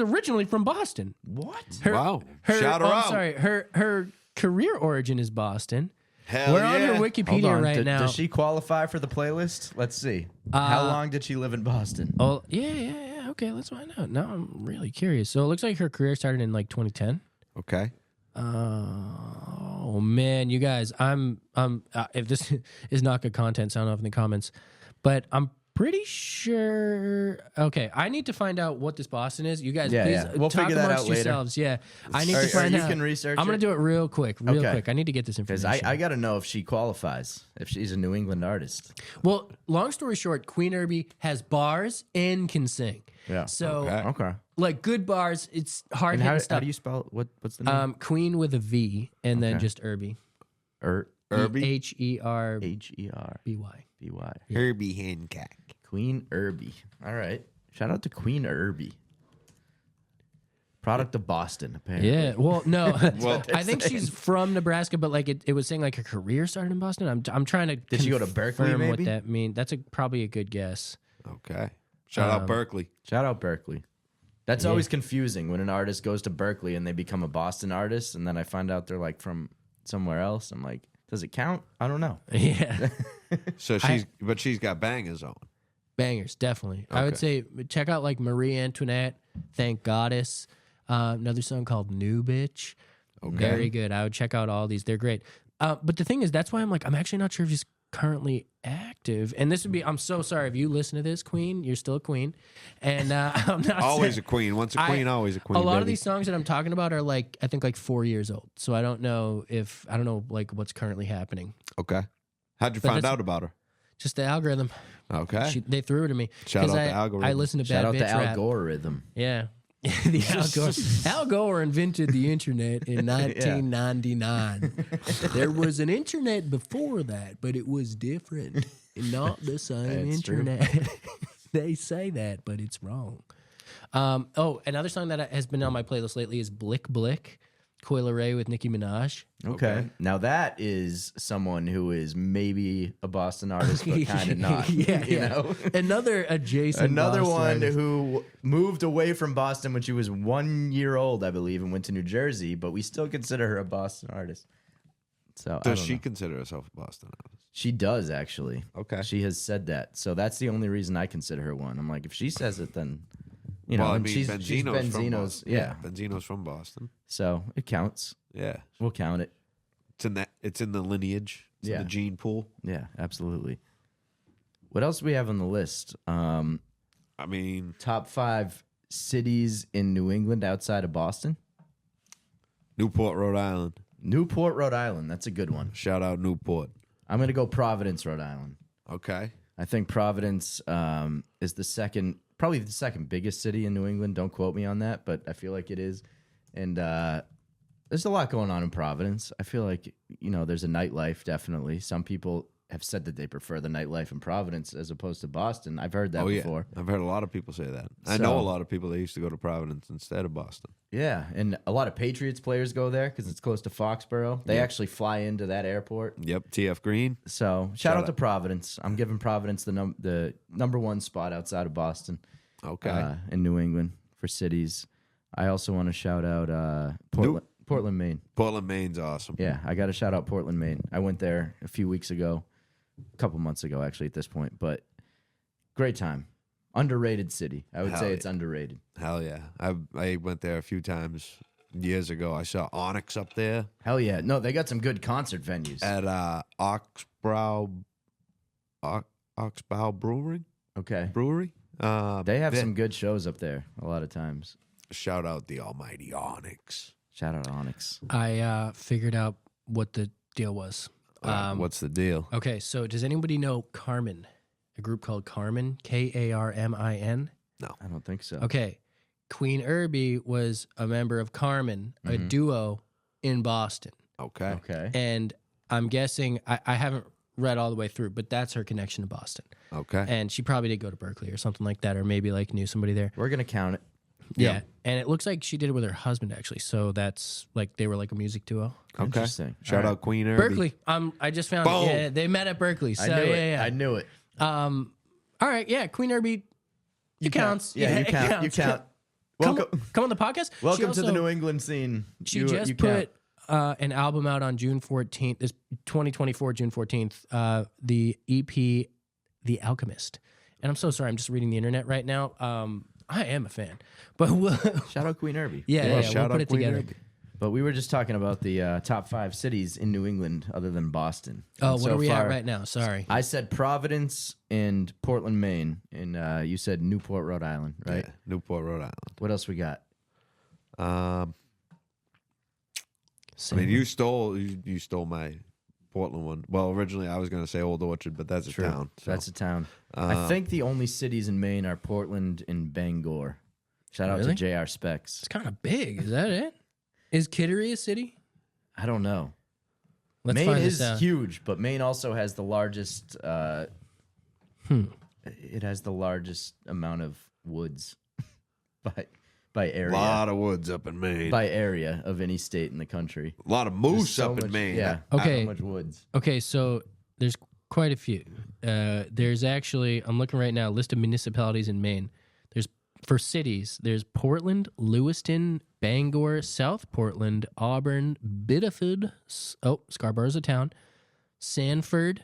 originally from Boston. What? Wow. Shout her I'm out. sorry. Her career origin is Boston. Hell We're yeah. on her Hold Wikipedia on. right now. Does she qualify for the playlist? Let's see. How long did she live in Boston? Oh, yeah. Okay, let's find out. Now I'm really curious. So it looks like her career started in like 2010. Okay. Oh man, you guys, I'm if this is not good content, sound off in the comments. But I'm pretty sure. Okay, I need to find out what this Boston is. You guys, Yeah, please yeah. We'll talk figure that amongst out later. yourselves. Yeah, I need Or- to or find you out. can research I'm gonna it? do it real quick. Okay. I need to get this Because information. I got to know if she qualifies, if she's a New England artist. Well, long story short, Queen Irby has bars and can sing. Yeah. So Okay. like good bars, it's hard And hitting how stuff. do you spell it? What's the name? Queen with a V and then Okay. just Irby. Irby. Herby. H-E-R-B-Y. Herbie Hancock. Queen Irby. All right. Shout out to Queen Irby. Product of Boston, apparently. Yeah. Well, no. Well, I think she's from Nebraska, but like it was saying like her career started in Boston. I'm trying to. Did she go to Berkeley, confirm maybe? What that mean? That's probably a good guess. Okay. Shout out Berkeley. Shout out Berkeley. That's always confusing when an artist goes to Berkeley and they become a Boston artist, and then I find out they're like from somewhere else. I'm like, does it count? I don't know. Yeah. So she's got bangers on. Bangers, definitely. I would say check out like Marie Antoinette, Thank Goddess, another song called New Bitch. Very good. I would check out all these. They're great. But the thing is, that's why I'm actually not sure if she's currently active. And this would be, I'm so sorry if you listen to this, Queen, you're still a queen. And I'm not Always saying- a queen. Once a queen, always a queen. A lot of baby. these songs that I'm talking about are like, I think like 4 years old. So I don't know like what's currently happening. Okay. How'd you But find that's- out about her? Just the algorithm. Okay. They threw it to me. Shout 'Cause out I, the algorithm. I listen to Shout Bad out Bitch to Rap. algorithm. Yeah. The Al Gore. Al Gore invented the internet in 1999. There was an internet before that, but it was different. Not the same That's true. internet. They say that, but it's wrong. Another song that has been on my playlist lately is Blick Blick, Coi Leray with Nicki Minaj. Okay. Now that is someone who is maybe a Boston artist, but kind of not. Yeah, you yeah. know? Another adjacent Another Boston one artist. who moved away from Boston when she was 1 year old, I believe, and went to New Jersey, but we still consider her a Boston artist. So I Does don't she know. consider herself a Boston artist? She does actually. Okay. She has said that. So that's the only reason I consider her one. I'm like, if she says it, then you know, Well, I and mean, she's Benzino's from Benzino's. Boston. Yeah. Benzino's from Boston. So it counts. Yeah. We'll count it. It's in the lineage. It's Yeah. in the gene pool. Yeah, absolutely. What else do we have on the list? I mean, Top 5 cities in New England outside of Boston. Newport, Rhode Island. Newport, Rhode Island. That's a good one. Shout out Newport. I'm going to go Providence, Rhode Island. Okay. I think Providence is the second probably the second biggest city in New England. Don't quote me on that, but I feel like it is. And there's a lot going on in Providence. I feel like, there's a nightlife, definitely. Some people have said that they prefer the nightlife in Providence as opposed to Boston. I've heard that before. I've heard a lot of people say that. I know a lot of people that used to go to Providence instead of Boston. Yeah, and a lot of Patriots players go there because it's close to Foxborough. They actually fly into that airport. Yep, TF Green. So shout out to Providence. I'm giving Providence the number one spot outside of Boston. Okay. In New England for cities. I also want to shout out Portland, Maine. Portland, Maine's awesome. Yeah, I got to shout out Portland, Maine. I went there a few weeks ago, a couple months ago actually at this point, but great time. Underrated city. I would say it's underrated. Hell yeah. I went there a few times years ago. I saw Onyx up there. Hell yeah. No, they got some good concert venues. At Oxbow Brewery. Okay. They They have some good shows up there a lot of times. Shout out the almighty Onyx. Shout out Onyx. I figured out what the deal was. What's the deal? Okay, so does anybody know Carmen? A group called Carmen, Karmin? I don't think so. Okay, Queen Irby was a member of Carmen, a duo in Boston. Okay. Okay. And I'm guessing, I haven't read all the way through, but that's her connection to Boston. Okay. And she probably did go to Berkeley or something like that, or maybe like knew somebody there. We're going to count it. Yeah. And it looks like she did it with her husband, actually. So that's like they were like a music duo. Okay. Interesting. Shout out Queen Irby. Berkeley. I just found Boom. it. Yeah, they met at Berkeley. So I knew it. yeah. I knew it. All right, yeah, Queen Irby. It counts. Yeah, you it count. counts. You count. Come on the podcast. Welcome to the New England scene. She You just count. put an album out on June 14th, this 2024, June 14th, the EP, The Alchemist. And I'm so sorry, I'm just reading the internet right now. I am a fan. But Shout out Queen Irby. yeah, shout we'll out put it Queen together. Irby. But we were just talking about the top 5 cities in New England other than Boston. Oh, And what so are we far, at right now? Sorry. I said Providence and Portland, Maine. And you said Newport, Rhode Island, right? Yeah, Newport, Rhode Island. What else we got? I mean, you stole my Portland one. Well, originally I was going to say Old Orchard, but that's a town. So. That's a town. I think the only cities in Maine are Portland and Bangor. Shout out to Really? JR Specs. It's kind of big. Is that it? Is Kittery a city? I don't know. Let's Maine find is this out. huge, but Maine also has the largest. It has the largest amount of woods by A area. lot of woods up in Maine. By area of any state in the country. A lot of There's moose so up much- in Maine. Yeah. Okay. So much woods. Okay, so there's quite a few. There's actually, I'm looking right now, list of municipalities in Maine. There's, for cities, there's Portland, Lewiston, Bangor, South Portland, Auburn, Biddeford, Scarborough's a town, Sanford,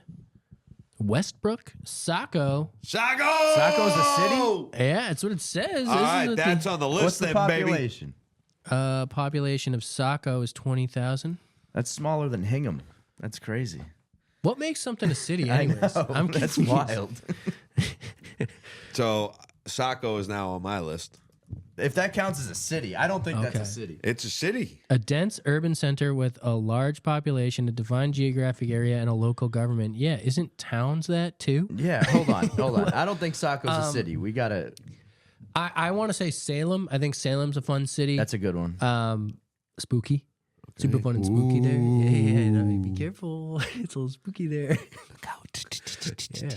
Westbrook, Saco. Saco! Saco's a city? Yeah, that's what it says. All This right, is that's on the list What's the then, baby. population? population of Saco is 20,000. That's smaller than Hingham. That's crazy. What makes something a city anyways? I'm That's confused. wild. So Saco is now on my list. If that counts as a city, I don't think that's Okay. a city. It's a city. A dense urban center with a large population, a defined geographic area, and a local government. Yeah, isn't towns that too? Yeah, hold on. I don't think Saco's a city. We gotta. I want to say Salem. I think Salem's a fun city. That's a good one. Spooky. Super fun and spooky there. Yeah, no, be careful. It's a little spooky there. Look out. Yeah.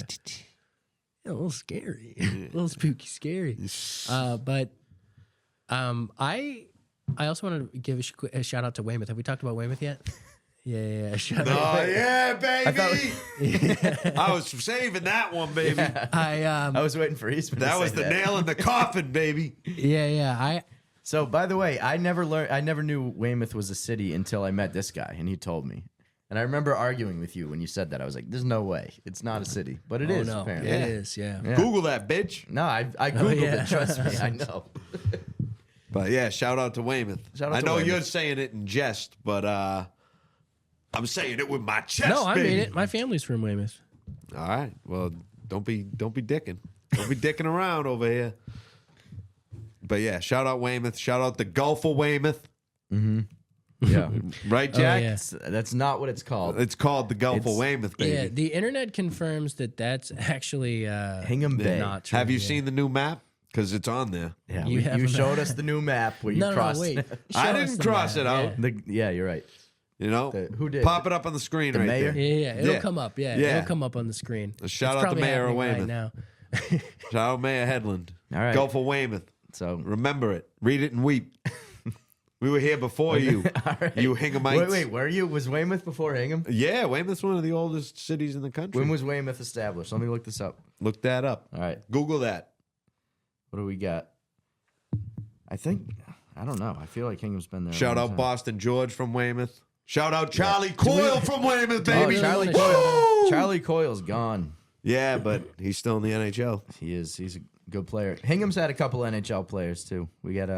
Yeah, a little scary. A little spooky, scary. But I also want to give a shout out to Weymouth. Have we talked about Weymouth yet? Yeah. Shout out. Oh yeah, baby! I was saving that one, baby. I was waiting for Eastman. That to was say the that. nail in the coffin, baby. Yeah. So, by the way, I never knew Weymouth was a city until I met this guy, and he told me. And I remember arguing with you when you said that. I was like, "There's no way, it's not a city," but it is. no, Apparently, it is. Yeah. Yeah. Google that, bitch. No, I googled yeah. it. Trust me, I know. But yeah, shout out to Weymouth. Shout out I to know Weymouth. you're saying it in jest, but I'm saying it with my chest. No, I baby. made it. My family's from Weymouth. All right. Well, don't be dicking. Don't be dicking around over here. But yeah, shout out Weymouth. Shout out the Gulf of Weymouth. Yeah, Right, Jack? yeah. that's not what it's called. It's called the Gulf of Weymouth, baby. Yeah, the internet confirms that that's actually Hingham Bay. not true. Have you yeah. seen the new map? because it's on there. Yeah, You have you a showed map. us the new map where you No, crossed. wait. I Show us didn't the cross map, it out. Yeah, you're right. You know, Who did? Pop it up on the screen The right mayor? there. Yeah, it'll Yeah. come up. Yeah, Yeah. it'll come up on the screen. Shout It's out to probably Mayor of happening Weymouth. right now. Shout out Mayor Headland. All right. Gulf of Weymouth. So Remember it. Read it and weep. We were here before you. all right. You Hinghamites. Wait, were you? Was Weymouth before Hingham? Yeah, Weymouth's one of the oldest cities in the country. When was Weymouth established? Let me look this up. Look that up. All right. Google that. What do we got? I don't know. I feel like Hingham's been there. a Shout long out time. Boston George from Weymouth. Shout out Charlie Coyle from Weymouth, Oh, baby. Charlie wanna Coyle. Charlie Coyle's gone. Yeah, but he's still in the NHL. He is. He's a good player. Hingham's had a couple NHL players too. We got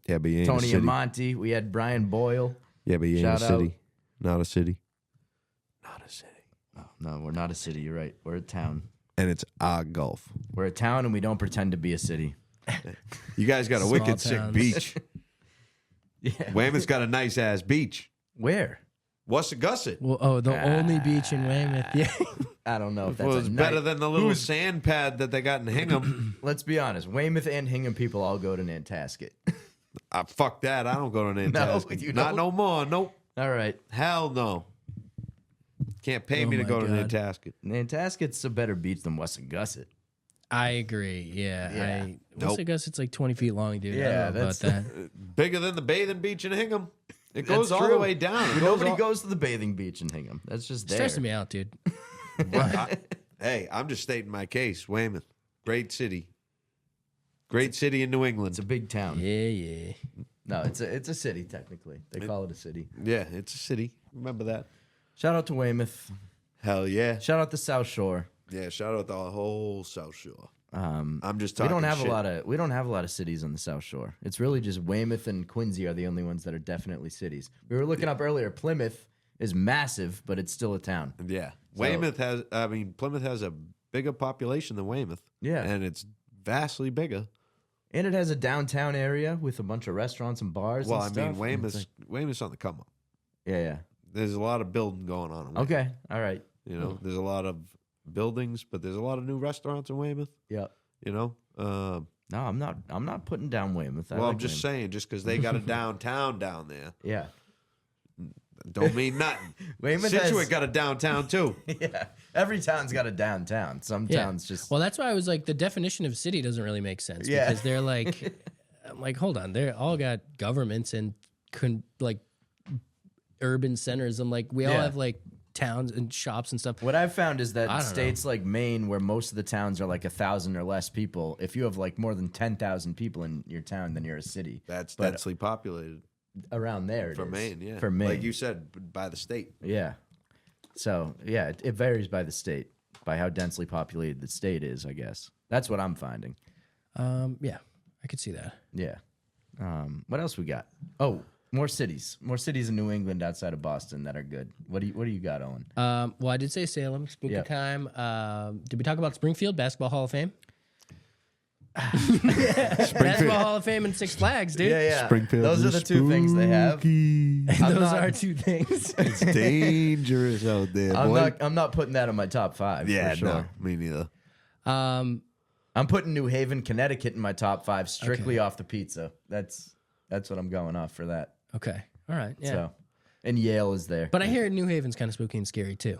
Yeah, but he ain't a Tony city. Amonte. We had Brian Boyle. Yeah, but he ain't a Shout out. city. Not a city. Not a city. Oh, no, we're not a city. You're right. We're a town. And it's our Gulf. We're a town, and we don't pretend to be a city. You guys got a Small wicked sick towns. beach. Yeah. Weymouth's got a nice ass beach. Where? Wassagusset. Well, the only beach in Weymouth. Yeah. I don't know if that's Well, it's a better night- than the little sand pad that they got in Hingham. Let's be honest. Weymouth and Hingham people all go to Nantasket. Fuck that. I don't go to Nantasket. you Not don't? no more. Nope. All right. Hell no. Can't pay Oh me to my go to God. Nantasket. Nantasket's a better beach than Wassagusset. I agree. Yeah. Yeah. Once I guess it's like 20 feet long, dude. Yeah, I don't know about that's- that. Bigger than the bathing beach in Hingham. It goes That's all true. the way down. It goes Nobody all- goes to the bathing beach in Hingham. That's just there. Stressing me out, dude. Hey, I'm just stating my case. Weymouth, great city. Great city in New England. It's a big town. Yeah. No, it's a city technically. They call it a city. Yeah, it's a city. Remember that. Shout out to Weymouth. Hell yeah. Shout out to South Shore. Yeah, shout out the whole South Shore. I'm just We talking don't have shit. a lot of cities on the South Shore. It's really just Weymouth and Quincy are the only ones that are definitely cities. We were looking up earlier. Plymouth is massive, but it's still a town. Yeah. Plymouth has a bigger population than Weymouth. Yeah. And it's vastly bigger. And it has a downtown area with a bunch of restaurants and bars. Well, and I stuff. mean, And it's Weymouth's on the come up. like- yeah. There's a lot of building going on in Weymouth. Okay. All right. You know, there's a lot of buildings, but there's a lot of new restaurants in Weymouth. Yeah. You know, No, I'm not putting down Weymouth. I well, like I'm just Weymouth. saying, just because they got a downtown down there, Yeah. don't mean nothing. Weymouth Situate has- got a downtown too. Yeah. Every town's got a downtown. Some Yeah. towns just. Well, that's why I was like, the definition of city doesn't really make sense. Yeah. Because they're like, I'm like, hold on. They're all got governments and like urban centers. I'm like, we all Yeah. have like towns and shops and stuff. What I've found is I that don't states like Maine, where most of the towns are like 1,000 or less people, if you have like more than 10,000 people in your town, then you're a city. That's But densely populated around there it for is. Maine. Yeah, For Maine. like you said, by the state. Yeah. So, yeah, it varies by the state, by how densely populated the state is, I guess. That's what I'm finding. Yeah, I could see that. Yeah. What else we got? Oh, more cities. More cities in New England outside of Boston that are good. What do you got, Owen? Well, I did say Salem, spooky Yeah. time. Did we talk about Springfield Basketball Hall of Fame? Basketball Hall of Fame and Six Flags, dude. yeah. Springfield Those are is the two things they have. I'm Those not- are two things. It's dangerous out there, boy. I'm not putting that in my top 5. Yeah, for sure. no, me neither. I'm putting New Haven, Connecticut in my top 5 strictly off the pizza. That's what I'm going off for that. Okay. All right. Yeah. So, and Yale is there. But I hear New Haven's kind of spooky and scary too.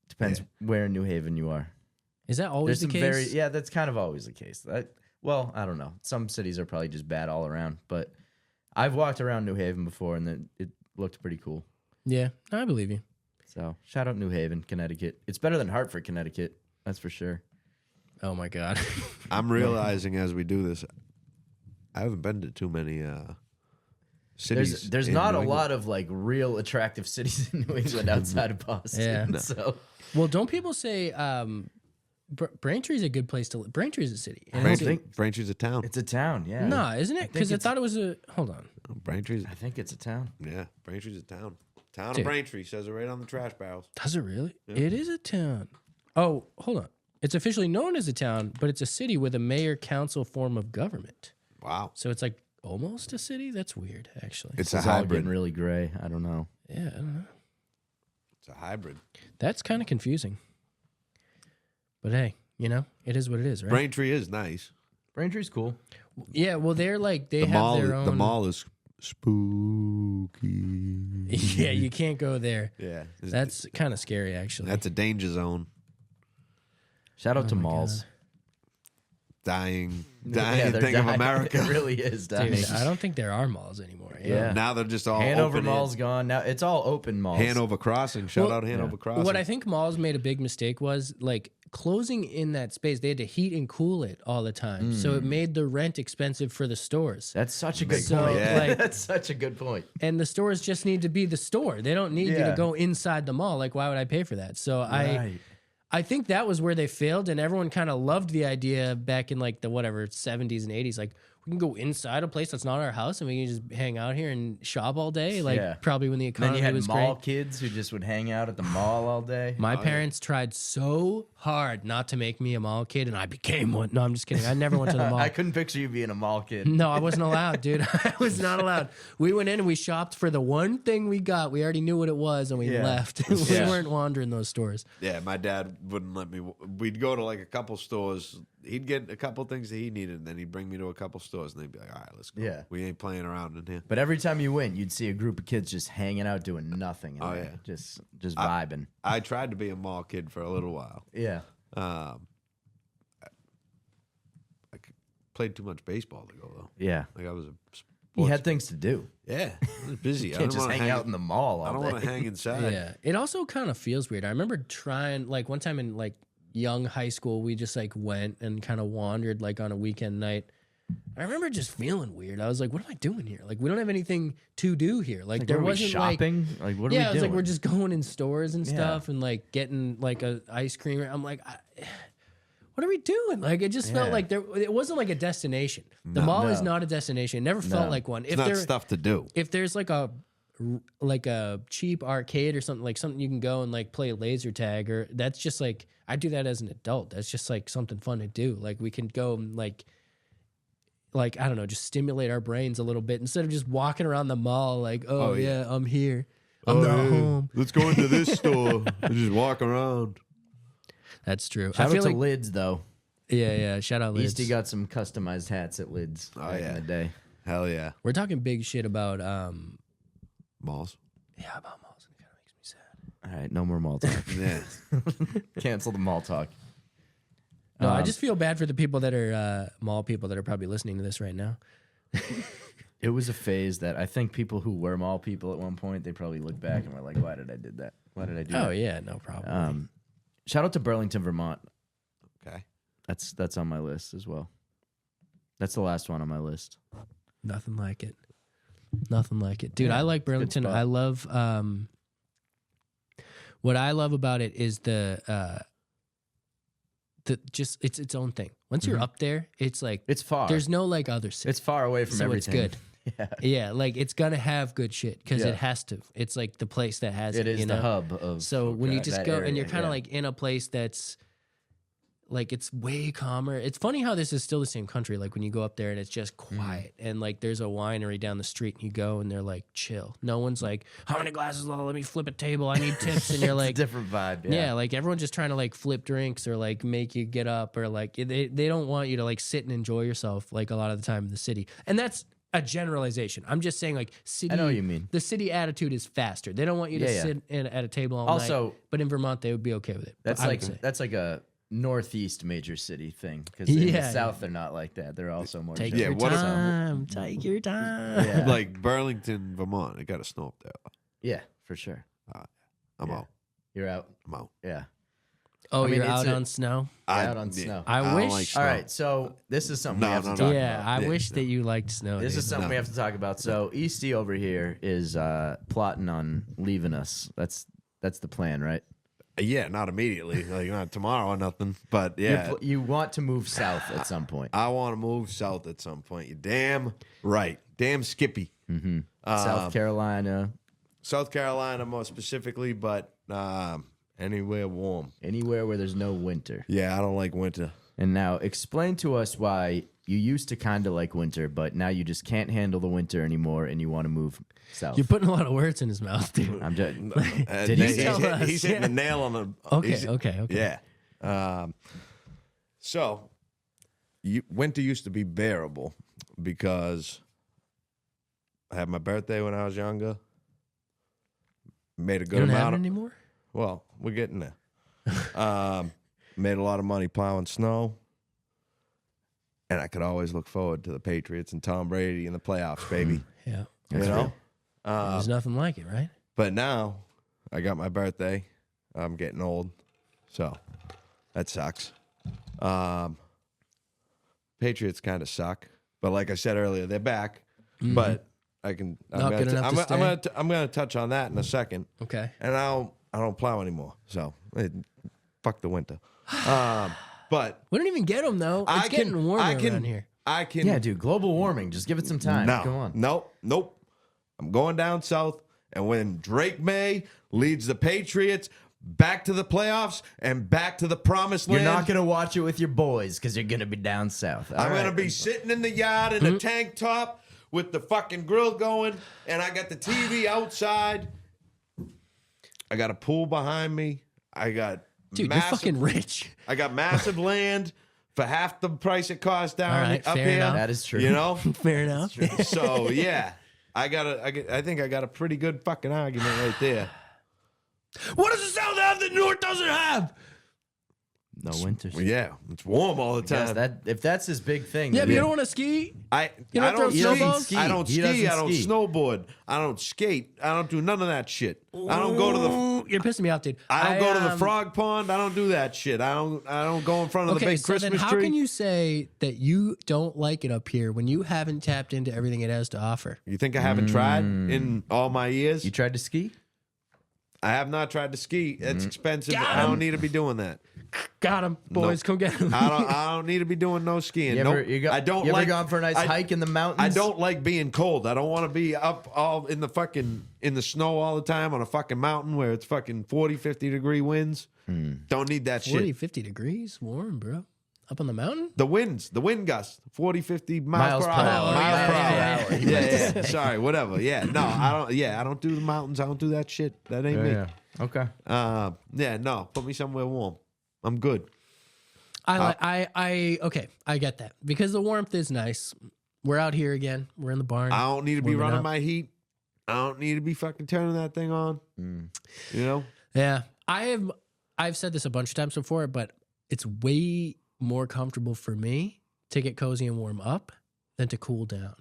Depends where in New Haven you are. Is that always There's the some case? yeah, that's kind of always the case. Well, I don't know. Some cities are probably just bad all around, but I've walked around New Haven before and it looked pretty cool. Yeah, I believe you. So shout out New Haven, Connecticut. It's better than Hartford, Connecticut. That's for sure. Oh my God. I'm realizing as we do this, I haven't been to too many cities. There's in not New a England. lot of like real attractive cities in New England outside of Boston. Yeah. No. So Well, don't people say Braintree's a good place to live? Braintree's a city. And it's Braintree's a town. it's a town, yeah. nah, isn't it? Because I it's- thought it was a. Hold on. Braintree's, I think it's a town. yeah, Braintree's a town. Town Dude. of Braintree says it right on the trash barrels. Does it really? It is a town. Oh, hold on. It's officially known as a town, but it's a city with a mayor council form of government. Wow, So it's like almost a city. That's weird, actually. it's a It's all hybrid. getting really gray. I don't know. Yeah, I don't know. It's a hybrid. That's kind of confusing. But hey, you know, it is what it is, right? Braintree is nice. Braintree's cool. Yeah, well, they're like they The have mall, their own. the mall is spooky. Yeah, you can't go there. Yeah, That's kind of scary, actually. that's a danger zone. Shout out to my malls. Dying Yeah, they're thing of dying. America. It really is dying. Dude, I don't think there are malls anymore. Yeah. Now they're just all Hanover open Mall's gone. Now it's all open malls. Hanover Crossing. Shout Well, out Hanover Crossing. What I think malls made a big mistake was like closing in that space. They had to heat and cool it all the time, so it made the rent expensive for the stores. That's such a good So, point. like- That's such a good point. And the stores just need to be the store. They don't need you Yeah. to go inside the mall. Like, why would I pay for that? So Right. I think that was where they failed, and everyone kind of loved the idea back in like the whatever 70s and 80s. Like, we can go inside a place that's not our house, and we can just hang out here and shop all day. Like, Yeah. probably when the And then economy you had was mall great. kids who just would hang out at the mall all day. My parents tried so hard not to make me a mall kid, and I became one. No, I'm just kidding. I never went to the mall. I couldn't picture you being a mall kid. No, I wasn't allowed, dude. I was not allowed. We went in and we shopped for the one thing we got. We already knew what it was, and we Yeah. left. We Yeah. weren't wandering those stores. Yeah, my dad wouldn't let me. We'd go to like a couple stores. He'd get a couple things that he needed, and then he'd bring me to a couple stores, and they'd be like, "All right, let's go. Yeah. We ain't playing around in here." But every time you went, you'd see a group of kids just hanging out doing nothing. in Oh, there. yeah. Just vibing. I tried to be a mall kid for a little while. Yeah. I played too much baseball to go though. Yeah. Like I was a You sports. had things to do. Yeah, I was busy. You I can't didn't just wanna hang out in the mall all I don't day. want to hang inside. Yeah. It also kind of feels weird. I remember trying, like, one time in, like, young high school, we just, like, went and kind of wandered, like, on a weekend night. I remember just feeling weird. I was like, what am I doing here? Like, we don't have anything to do here. Like, there Were we wasn't, like... shopping. Like, what are Yeah, we I was doing? like, we're just going in stores and Yeah. stuff and, like, getting, like, a ice cream. I'm like... what are we doing? Like, it just felt Yeah. like it wasn't like a destination. The mall is No. not a destination. It never felt No. like one. It's not stuff to do. If there's like a cheap arcade or something, like something you can go and like play laser tag, or that's just like, I do that as an adult. That's just like something fun to do. Like, we can go and like I don't know, just stimulate our brains a little bit instead of just walking around the mall like, oh, yeah, I'm here. I'm not home. Let's go into this store and just walk around. That's true. Shout I feel out to like Lids, though. yeah. Shout out Lids. Easty got some customized hats at Lids back yeah. in the day. Hell yeah, We're talking big shit about malls. yeah, about malls, and it kind of makes me sad. All right, no more mall talk. Yeah, Cancel the mall talk. No, I just feel bad for the people that are mall people that are probably listening to this right now. It was a phase that I think people who were mall people at one point, they probably look back and were like, why did I did that? Why did I do Oh that? yeah, no problem. Shout out to Burlington, Vermont. okay. That's on my list as well. That's the last one on my list. Nothing like it. Nothing like it, dude. Yeah, I like it's a good Burlington. spot. I love what I love about it is the just it's its own thing. Once you're up there, it's like It's far. there's no like other city. It's far away from So it's everything. good. Yeah. Yeah, like it's gonna have good shit because Yeah. it has to. It's like the place that has it. It is you the know? hub of. So when you just that go area, and you're kind of yeah. like in a place that's like it's way calmer. It's funny how this is still the same country. Like when you go up there and it's just quiet and like there's a winery down the street and you go and they're like chill. No one's like, how many glasses? Let me flip a table. I need tips. And you're It's a like, different vibe. yeah, like everyone's just trying to like flip drinks or like make you get up or like they don't want you to like sit and enjoy yourself like a lot of the time in the city. And that's a generalization. I'm just saying like city. I know what you mean. The city attitude is faster. They don't want you to Yeah. sit at a table all Also- night. But in Vermont, they would be okay with it. That's I would like say. that's like a northeast major city thing because in the Yeah. south they're not like that. They're also more. Take chill. Yeah, your what if- time. Take your time. Yeah. Like Burlington, Vermont. It got to snow up there. Yeah, for sure. I'm Yeah. out. You're out. I'm out. Yeah. Oh, I mean, you're it's out a- on snow? Out on snow. I don't wish. like snow. All right, so this is something No, we have no, to no. talk Yeah, about. I Yeah, wish that you liked snow. This dude. is something we have to talk about. So Easty over here is plotting on leaving us. That's the plan, right? Yeah, not immediately. Like not tomorrow or nothing. But yeah, You want to move south at some point. I want to move south at some point. You damn right. Damn Skippy. South Carolina, South Carolina more specifically, but anywhere warm. anywhere where there's no winter. Yeah, I don't like winter. And now explain to us why you used to kind of like winter, but now you just can't handle the winter anymore and you want to move south. You're putting a lot of words in his mouth, dude. I'm just, Uh, Did he he's, say- tell us? he's hitting Yeah. the nail on the. Okay, he's- okay. Yeah. So winter used to be bearable because I had my birthday when I was younger. Made a You good don't have amount it of. anymore? Well, we're getting there. Made a lot of money plowing snow. And I could always look forward to the Patriots and Tom Brady in the playoffs, baby. Yeah. you know? There's nothing like it, right? But now I got my birthday. I'm getting old. So that sucks. Patriots kind of suck. But like I said earlier, they're back. But I'm Not good enough to stay. I'm gonna touch on that in a second. Okay. And I don't plow anymore. So fuck the winter. But We don't even get them though. It's getting warmer around here. I can. Yeah, dude, global warming. Just give it some time. No, Come on. Nope. I'm going down south, and when Drake May leads the Patriots back to the playoffs and back to the promised You're land, not going to watch it with your boys because you're going to be down south. I'm gonna be sitting in the yard in a tank top with the fucking grill going, and I got the TV outside. I got a pool behind me. I got Dude, massive, you're fucking rich. I got massive land for half the price it costs down All right, up fair here. enough. That is true. You know. Fair enough. So yeah, I think I got a pretty good fucking argument right there. What does the South have that North doesn't have? No winters. Well, yeah, it's warm all the Guess time. if that's his big thing. Yeah, then but you don't want to ski? I don't don't throw ski. snowballs? I don't He ski. doesn't I don't ski. snowboard. I don't skate. I don't do none of that shit. I don't go to the. Ooh, you're pissing me off, dude. I don't go to the frog pond. I don't do that shit. I don't go in front of the Okay, big so Christmas then how tree. can you say that you don't like it up here when you haven't tapped into everything it has to offer? You think I haven't tried in all my years? You tried to ski? I have not tried to ski. It's expensive. Got I don't him. need to be doing that. Got him, boys. Nope. Come get him. I don't need to be doing no skiing. You ever, Nope. I don't you ever like. gone for a nice I- hike in the mountains? I don't like being cold. I don't want to be up all in the snow all the time on a fucking mountain where it's fucking 40, 50 degree winds. Don't need that 40, shit. 50 degrees, warm, bro. Up on the mountain? The wind gusts, 40, 50 miles per per hour. hour. Miles per Yeah, hour. Yeah. Sorry, whatever. Yeah, no, I don't. Yeah, I don't do the mountains. I don't do that shit. That ain't me. Yeah. Okay. Yeah, no. Put me somewhere warm. I'm good. Okay, I get that because the warmth is nice. We're out here again. We're in the barn. I don't need to be warming running up. my heat. I don't need to be fucking turning that thing on. You know. Yeah, I've said this a bunch of times before, but it's way more comfortable for me to get cozy and warm up than to cool down.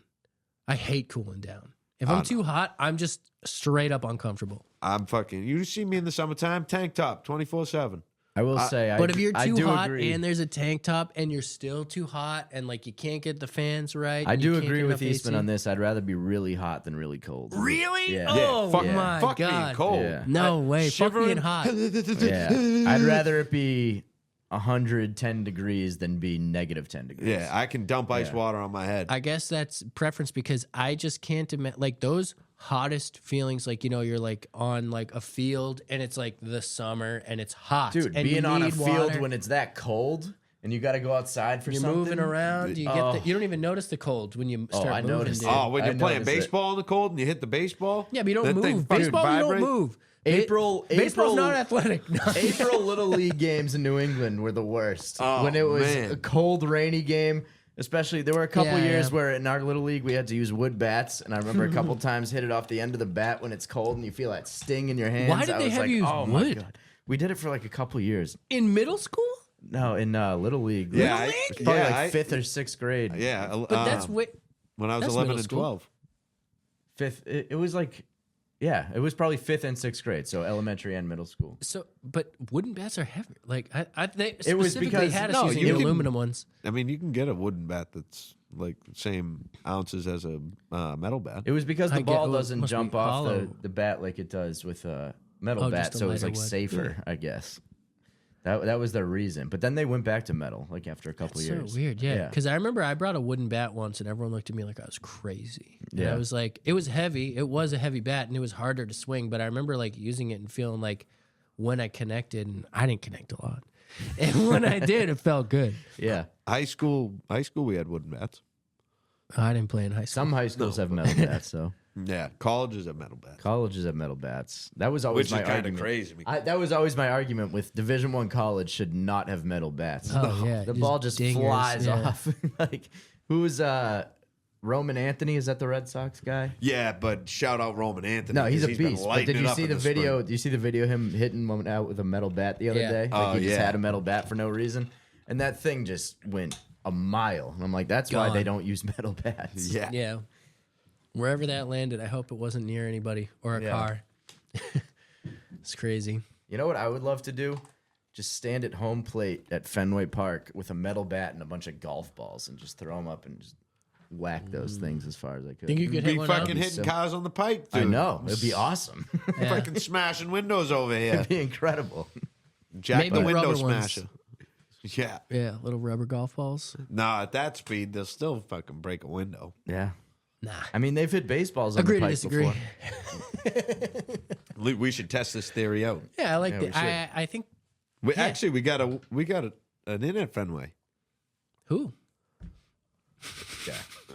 I hate cooling down. If I'm too hot, I'm just straight up uncomfortable. I'm fucking. You see me in the summertime, tank top, 24/7. I will say, But if you're I too do hot agree. and there's a tank top and you're still too hot and like you can't get the fans right, I and you do can't agree get with enough Eastman AC. on this. I'd rather be really hot than really cold. Really? Yeah. Oh fuck, my fuck being god! cold. Yeah. No way! Fuck Shivering. being hot. Yeah. I'd rather it be 110 degrees than be negative 10 degrees. Yeah, I can dump ice Yeah. water on my head. I guess that's preference because I just can't imagine like those hottest feelings. Like you're like on like a field and it's like the summer and it's hot, Dude, and you being on a need field water. when it's that cold and you got to go outside for You're something. moving around. You get you don't even notice the cold when you start I moving. noticed Dude. it. Oh, when you're I playing noticed it. baseball in the cold and you hit the baseball? Yeah, but you don't That thing move. fucking Baseball, you don't vibrate? move. April Baseball's not athletic. No. April Little League games in New England were the worst. Oh, when it was man. a cold, rainy game, especially there were a couple Yeah, years yeah. where in our Little League we had to use wood bats, and I remember a couple times hit it off the end of the bat when it's cold and you feel that sting in your hands. Why did I they was have like, you use oh my wood? God. We did it for like a couple years. In middle school? No, in Little League. Yeah, It I- was probably yeah, like I- fifth or sixth grade. Yeah. But that's way. when I was that's 11 middle and school. 12. Fifth. It was like, yeah, it was probably fifth and sixth grade, so elementary and middle school. So, but wooden bats are heavy. Like they It was specifically because- had us no, using you the can- aluminum ones. I mean, you can get a wooden bat that's like the same ounces as a metal bat. It was because I the get- ball well, it doesn't must be jump off hollow. the bat like it does with a metal Oh, bat, just a so it was lighter like wood. safer, I guess. That was their reason. But then they went back to metal, like after a couple So years. weird, yeah. Because I remember I brought a wooden bat once, and everyone looked at me like I was crazy. And Yeah. I was like, it was heavy. It was a heavy bat, and it was harder to swing. But I remember like using it and feeling like when I connected, and I didn't connect a lot. And when I did, it felt good. Yeah. High school, we had wooden bats. I didn't play in high school. Some high schools have metal bats, though. Yeah, colleges have metal bats. Colleges have metal bats. That was always Which my is kind of argument. crazy. That was always my argument with Division I college should not have metal bats. Oh, yeah. The ball just dingers, flies yeah. off. Like, who's Roman Anthony? Is that the Red Sox guy? Yeah, but shout out Roman Anthony. No, he's a 'cause been beast. But lighting did it you up see in the video? spring. Do you see the video of him hitting one out with a metal bat the other Yeah. day? Like Oh, he just yeah. had a metal bat for no reason, and that thing just went a mile. And I'm like, that's why Gone. they don't use metal bats. Yeah. Yeah. Wherever that landed, I hope it wasn't near anybody or a Yeah. car. It's crazy. You know what I would love to do? Just stand at home plate at Fenway Park with a metal bat and a bunch of golf balls and just throw them up and just whack those things as far as I could. Think you could Be hit one fucking out? hitting So- cars on the pike, dude. I know. It'd be awesome. Yeah. Fucking smashing windows over here. It'd be incredible. Jack Maybe the window rubber ones. smasher. Yeah. Yeah, little rubber golf balls. Nah, at that speed, they'll still fucking break a window. Yeah. Nah. I mean, they've hit baseballs on Agree the to pipe disagree. before. We should test this theory out. Yeah, I like Yeah, we the. should. I think Yeah. Actually, we got an in at Fenway. who?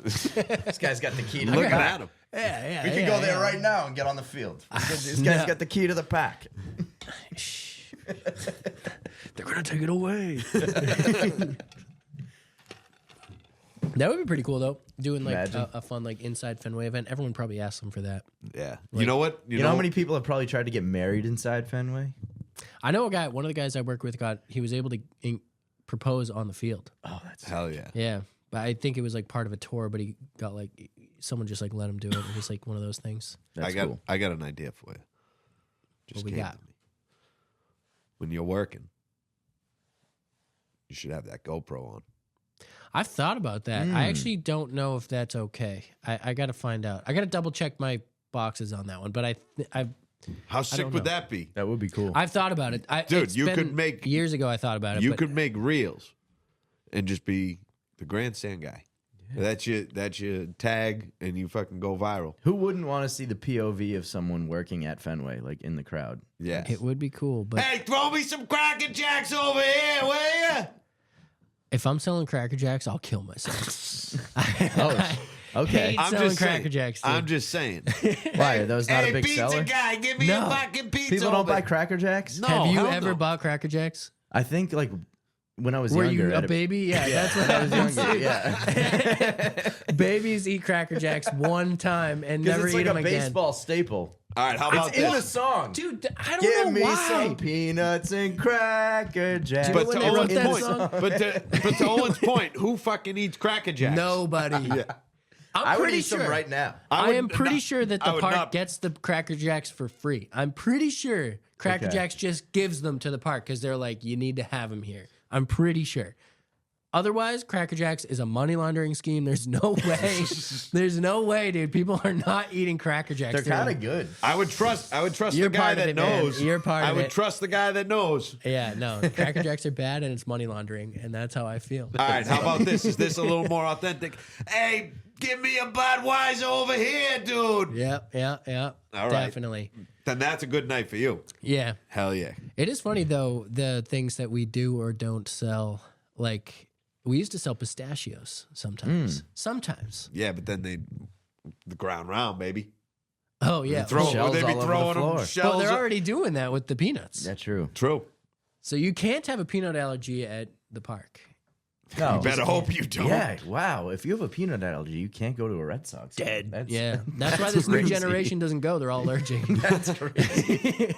This guy's got the key to Looking the at him. Yeah, yeah. We could go there right now and get on the field. This guy's got the key to the pack. They're gonna take it away. That would be pretty cool though. Doing like Imagine. a fun like inside Fenway event. Everyone probably asks them for that. Yeah. You know what? You know how many people have probably tried to get married inside Fenway? I know a guy. One of the guys I work with he was able to propose on the field. Oh, that's Hell yeah. Yeah, but I think it was like part of a tour. But he got like someone just like let him do it. It was like one of those things. that's I got cool. I got an idea for you. Just What we came got? to me. When you're working, you should have that GoPro on. I've thought about that. I actually don't know if that's okay. I got to find out. I got to double check my boxes on that one. But How sick don't would know. that be? That would be cool. I've thought about it. Dude, it's you been could make- years ago. I thought about it. You but could make reels and just be the grandstand guy. That's your tag, and you fucking go viral. Who wouldn't want to see the POV of someone working at Fenway, like in the crowd? Yeah. It would be cool. But Hey, throw me some Cracker Jacks over here, will ya? if I'm selling Cracker Jacks, I'll kill myself. Oh, okay. Hate selling Cracker Jacks, dude. I'm just saying. Why? Are those not Hey, a big pizza seller? guy, give me No. a fucking pizza. People don't over buy here. Cracker Jacks? No, Have you hell ever no. bought Cracker Jacks? I think like when I was Were younger. you a at baby? Yeah, that's what when I was happens. younger, yeah. Babies eat Cracker Jacks one time and Because never it's eat like them a again. baseball staple. All right, how about It's in the this? song. Dude, I don't Give know me why. some peanuts and Cracker Jacks. But when to they wrote Owen's that point, song? but to Owen's point, who fucking eats Cracker Jacks? Nobody. I'm I would pretty eat sure. them right now. I would am pretty not- sure that I the would park not- gets the Cracker Jacks for free. I'm pretty sure Cracker Okay. Jacks just gives them to the park because they're like, you need to have them here. I'm pretty sure. Otherwise, Cracker Jacks is a money laundering scheme. There's no way. There's no way, dude. People are not eating Cracker Jacks. They're kind of good. I would trust You're the guy part of that it, man. knows. You're part I of would it. trust the guy that knows. Yeah, no. Cracker Jacks are bad and it's money laundering, and that's how I feel. All right, how about this? Is this a little more authentic? Hey, give me a Budweiser over here, dude. Yeah. All right. Definitely. Then that's a good night for you. Yeah. Hell yeah. It is funny though, the things that we do or don't sell. Like we used to sell pistachios sometimes. Sometimes. Yeah, but then the ground round, baby. Oh yeah. Shells They'd be all over the throwing them floor. Well, shells. they're already doing that with the peanuts. That's true. True. So you can't have a peanut allergy at the park. No. Better hope you don't. Yeah, wow. If you have a peanut allergy, you can't go to a Red Sox. Dead. That's, Yeah. That's why this new crazy. generation doesn't go. They're all allergic. That's crazy.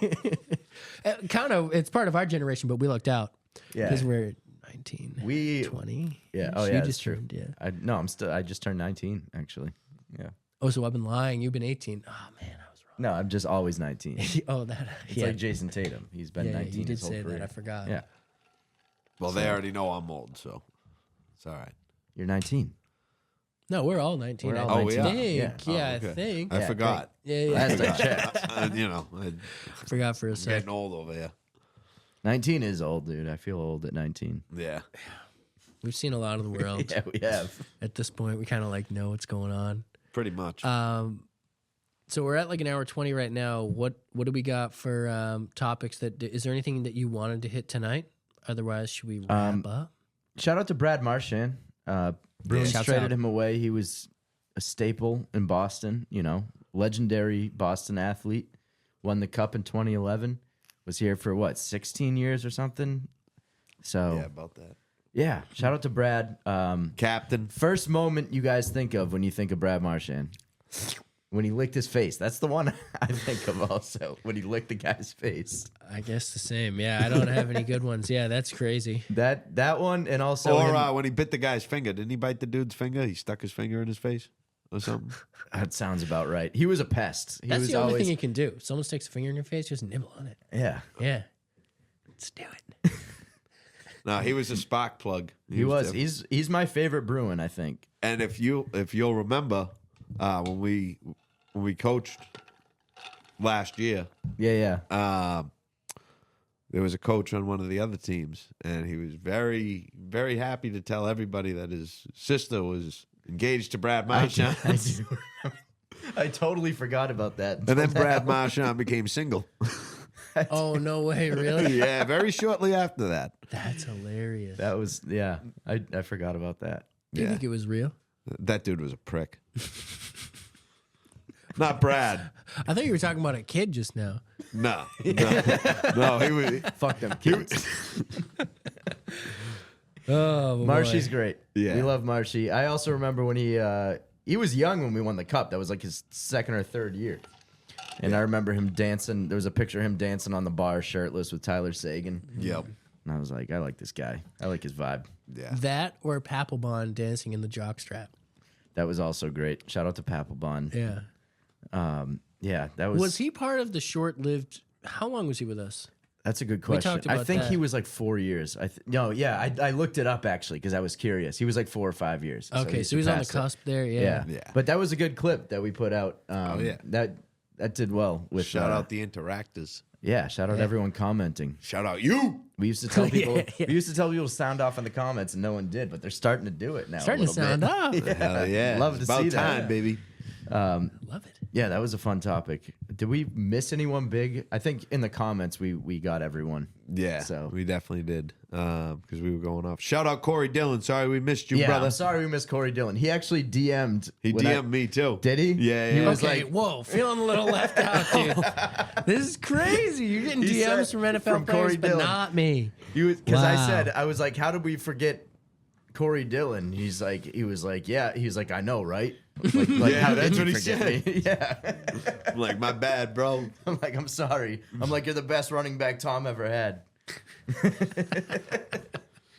Kind of, it's part of our generation, but we lucked out. Yeah. Because we're 19, We 20. Yeah. Oh You yeah, just that's true. turned, yeah. I just turned 19 actually. Yeah. Oh, so I've been lying. You've been 18. Oh, man, I was No, I'm just always 19. It's wrong. Oh, that. Yeah. like Jason Tatum. He's been yeah, 19 you did his whole say career. that. I forgot. Yeah. Well, they already know I'm old, so it's all right. You're 19. No, we're all 19. We're I all we think. are? Yeah, Oh, I okay. think. I Yeah, forgot. Yeah, yeah. Last I checked. I'm Forgot for a sec. getting old over here. 19 is old, dude. I feel old at 19. Yeah. We've seen a lot of the world. Yeah, we have. At this point, we kind of like know what's going on. Pretty much. So we're at like an hour 20 right now. What do we got for topics? Is there anything that you wanted to hit tonight? Otherwise, should we wrap up? Shout out to Brad Marchand. Bruins Shouts traded out. him away. He was a staple in Boston, you know, legendary Boston athlete, won the Cup in 2011, was here for what, 16 years or something? So Yeah, about that. yeah, shout out to Brad. Captain. First moment you guys think of when you think of Brad Marchand? When he licked his face. That's the one I think of also, when he licked the guy's face. I guess the same. Yeah, I don't have any good ones. Yeah, that's crazy. That one, and also Or him- when he bit the guy's finger. Didn't he bite the dude's finger? He stuck his finger in his face or something. that sounds about right. He was a pest. He That's was the only always, thing you can do. Someone sticks a finger in your face, just nibble on it. yeah. Yeah. Let's do it. No, he was a spark plug. He was. different. He's my favorite Bruin, I think. And if you'll remember, when we coached last year, Yeah. there was a coach on one of the other teams, and he was very, very happy to tell everybody that his sister was engaged to Brad Marchand. I totally forgot about that. And then Brad Marchand became single. Oh, no way. Really? Yeah, very shortly after that. That's hilarious. That was I forgot about that. Do you yeah. think it was real? That dude was a prick. Not Brad. I thought you were talking about a kid just now. No. He was. Fuck them kids. Oh, boy. Marshy's great. Yeah. We love Marshy. I also remember when he was young when we won the cup. That was like his second or third year. And I remember him dancing. There was a picture of him dancing on the bar shirtless with Tyler Sagan. Yep. And I was like, I like this guy. I like his vibe. Yeah. That or Papelbon dancing in the jockstrap. That was also great. Shout out to Papelbon. Yeah. Yeah, that was. Was he part of the short-lived? How long was he with us? That's a good We question. talked I about think that. he was like 4 years. I looked it up actually because I was curious. He was like 4 or 5 years. Okay, so he was on the surpassed it. cusp there. Yeah. Yeah. Yeah. But that was a good clip that we put out. yeah. That did well with Shout out the interactors. Yeah, shout out everyone commenting. Shout out you. We used to tell people Yeah. we used to tell people to sound off in the comments and no one did, but they're starting to do it now. Starting to sound up. Hell yeah. Love It's to about see that. time, baby. Love it. Yeah, that was a fun topic. Did we miss anyone big? I think in the comments we got everyone. Yeah. So- we definitely did. Because we were going off. Shout out Corey Dillon. Sorry we missed you, Yeah, brother. I'm sorry we missed Corey Dillon. He actually DM'd. He when I- DM'd me too. Did he? Yeah, He yeah. was Okay, like, whoa, feeling a little left out, dude. This is crazy. You're getting He DMs said from NFL from players, Corey but Dillon. not me. because I Wow. said, I was like, how did we forget Corey Dillon? He was like, yeah. He was like, I know, right? Like, Yeah, how that's did what you he forget said. me? Yeah. I'm like, my bad, bro. I'm like, I'm sorry. I'm like, you're the best running back Tom ever had.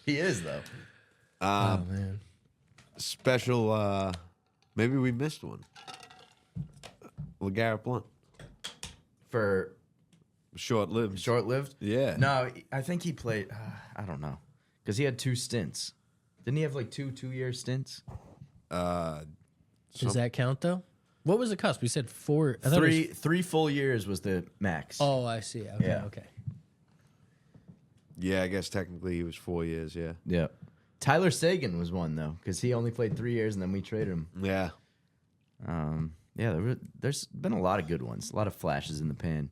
He is though. Oh man. Special, maybe we missed one. LeGarrette Blount. For Short-lived. short-lived. Yeah. No, I think he played. I don't know, because he had 2 stints. Didn't he have like 2-year stints? Does that count though? What was the cusp? We said 4. I thought it was- 3 full years was the max. Oh, I see. Okay, Yeah. okay. Yeah, I guess technically he was 4 years, yeah. Yeah. Tyler Sagan was one though, because he only played 3 years and then we traded him. Yeah. Yeah, there's been a lot of good ones, a lot of flashes in the pan.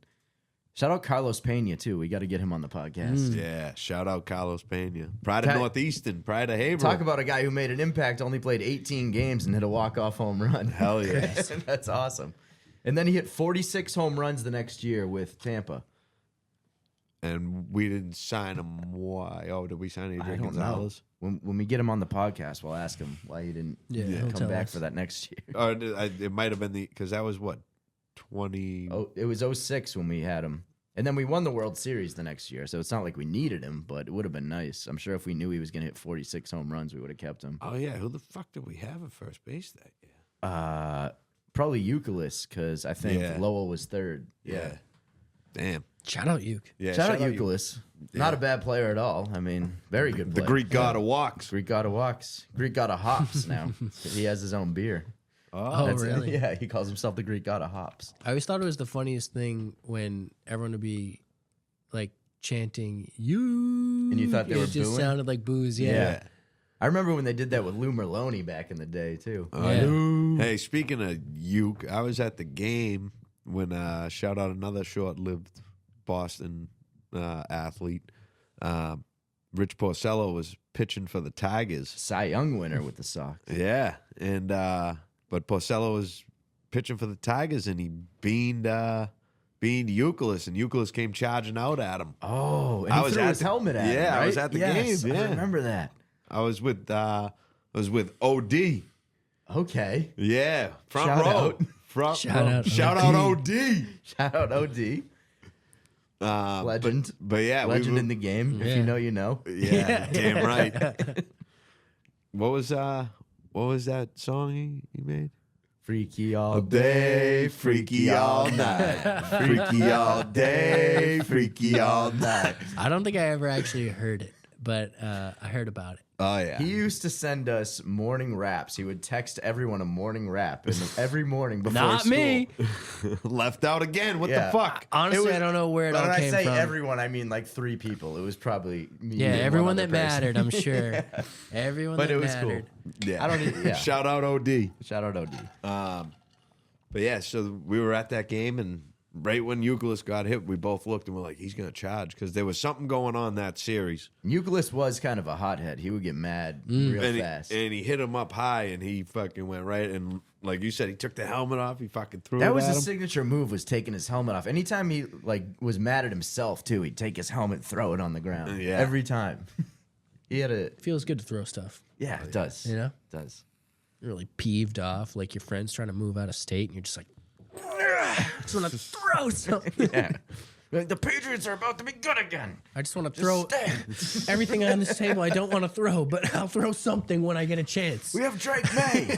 Shout out Carlos Pena too. We got to get him on the podcast. Yeah. Shout out Carlos Pena. Pride of Ty- Northeastern. Pride of Haverhill. Talk about a guy who made an impact, only played 18 games and hit a walk-off home run. Hell yeah. That's awesome. And then he hit 46 home runs the next year with Tampa. And we didn't sign him. Why? Oh, did we sign I Adrian don't know. Gonzalez? When we get him on the podcast, we'll ask him why he didn't Yeah, he'll come tell back us. for that next year. Or it might have been because that was what? 20. Oh, it was 06 when we had him. And then we won the World Series the next year. So it's not like we needed him, but it would have been nice. I'm sure if we knew he was going to hit 46 home runs, we would have kept him. Oh, yeah. Who the fuck did we have at first base that year? Probably Euclid, because I think Yeah. Lowell was third. Damn. Shout out Uke. Yeah. Shout out you. Euclid. Not a bad player at all. I mean, very good The player. Greek god of walks. Greek god of walks. Greek god of hops now. He has his own beer. Oh, That's- really? Yeah, he calls himself the Greek god of hops. I always thought it was the funniest thing when everyone would be like chanting "you," And you thought they it were just booing? sounded like booze. Yeah. I remember when they did that with Lou Merlone back in the day, too. Yeah. Hey, speaking of Uke, I was at the game when shout out another short-lived Boston athlete. Rich Porcello was pitching for the Tigers. Cy Young winner with the Sox. Yeah, and but Porcello was pitching for the Tigers, and he beaned Euclid, and Euclid came charging out at him. Oh, and he threw his helmet at him, Yeah, I right? was at the Yes, game. Yeah, I remember that. I was with OD. Okay. Yeah, front Shout row. out. Front Shout row. out Shout OD. out OD. Shout out OD. Legend. But yeah, Legend we, in the game. If Yeah. you know, you know. Yeah, damn right. What was that song he made? Freaky all day, freaky all night. Freaky all day, freaky all night. I don't think I ever actually heard it, but I heard about it. Oh yeah. He used to send us morning raps. He would text everyone a morning rap and every morning before Not school. me. Left out again. What Yeah. the fuck? Honestly, It was- I don't know where it But all when I came say from. everyone, I mean like 3 people. It was probably me. Yeah, and everyone one that other person. mattered, I'm sure. Everyone But that it was mattered. cool. Yeah. I don't need- yeah. Shout out OD. Shout out OD. But yeah, so we were at that game, and right when Euclid got hit, we both looked and we're like, he's gonna charge, because there was something going on that series. Euclid was kind of a hothead. He would get mad real And fast. he hit him up high, and he fucking went right, and like you said, he took the helmet off. He fucking threw That it was at his him. signature move, was taking his helmet off. Anytime he like was mad at himself too, he'd take his helmet, throw it on the ground. Yeah. Every time. He had a Feels good to throw stuff. yeah, it does. You know? It does. You're really peeved off, like your friend's trying to move out of state, and you're just like, I just want to throw something. Yeah. Like, the Patriots are about to be good again. I just want to throw Stand. everything on this table I don't want to throw, but I'll throw something when I get a chance. We have Drake May.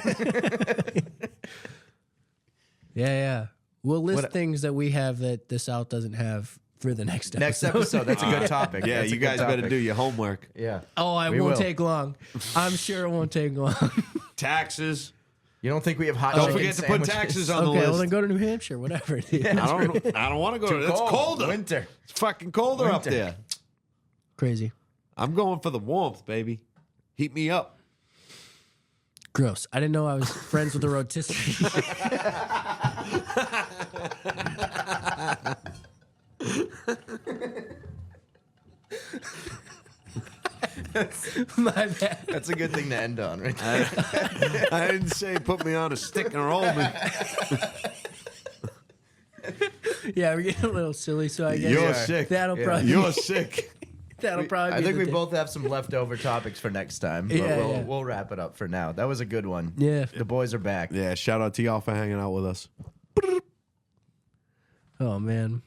Yeah. We'll list What- things that we have that the South doesn't have for the next episode. Next episode. That's a good topic. Yeah, That's a you good guys better topic. do your homework. Yeah. Oh, it We won't will. take long. I'm sure it won't take long. Taxes. You don't think we have hot Don't chicken forget to put sandwiches? taxes on the Okay, well list. then go to New Hampshire, whatever it is. I don't want to go. Too It's cold. colder. Winter. It's fucking colder up Winter. there. Crazy. I'm going for the warmth, baby. Heat me up. Gross. I didn't know I was friends with a rotisserie. My bad. That's a good thing to end on, right there. I didn't say put me on a stick and roll me. Yeah, we're getting a little silly, so I guess You're sick. that'll Yeah. probably You're sick. that'll probably. I be think the we day. both have some leftover topics for next time. But Yeah, we'll, yeah. we'll wrap it up for now. That was a good one. Yeah. The boys are back. Yeah, shout out to y'all for hanging out with us. Oh man.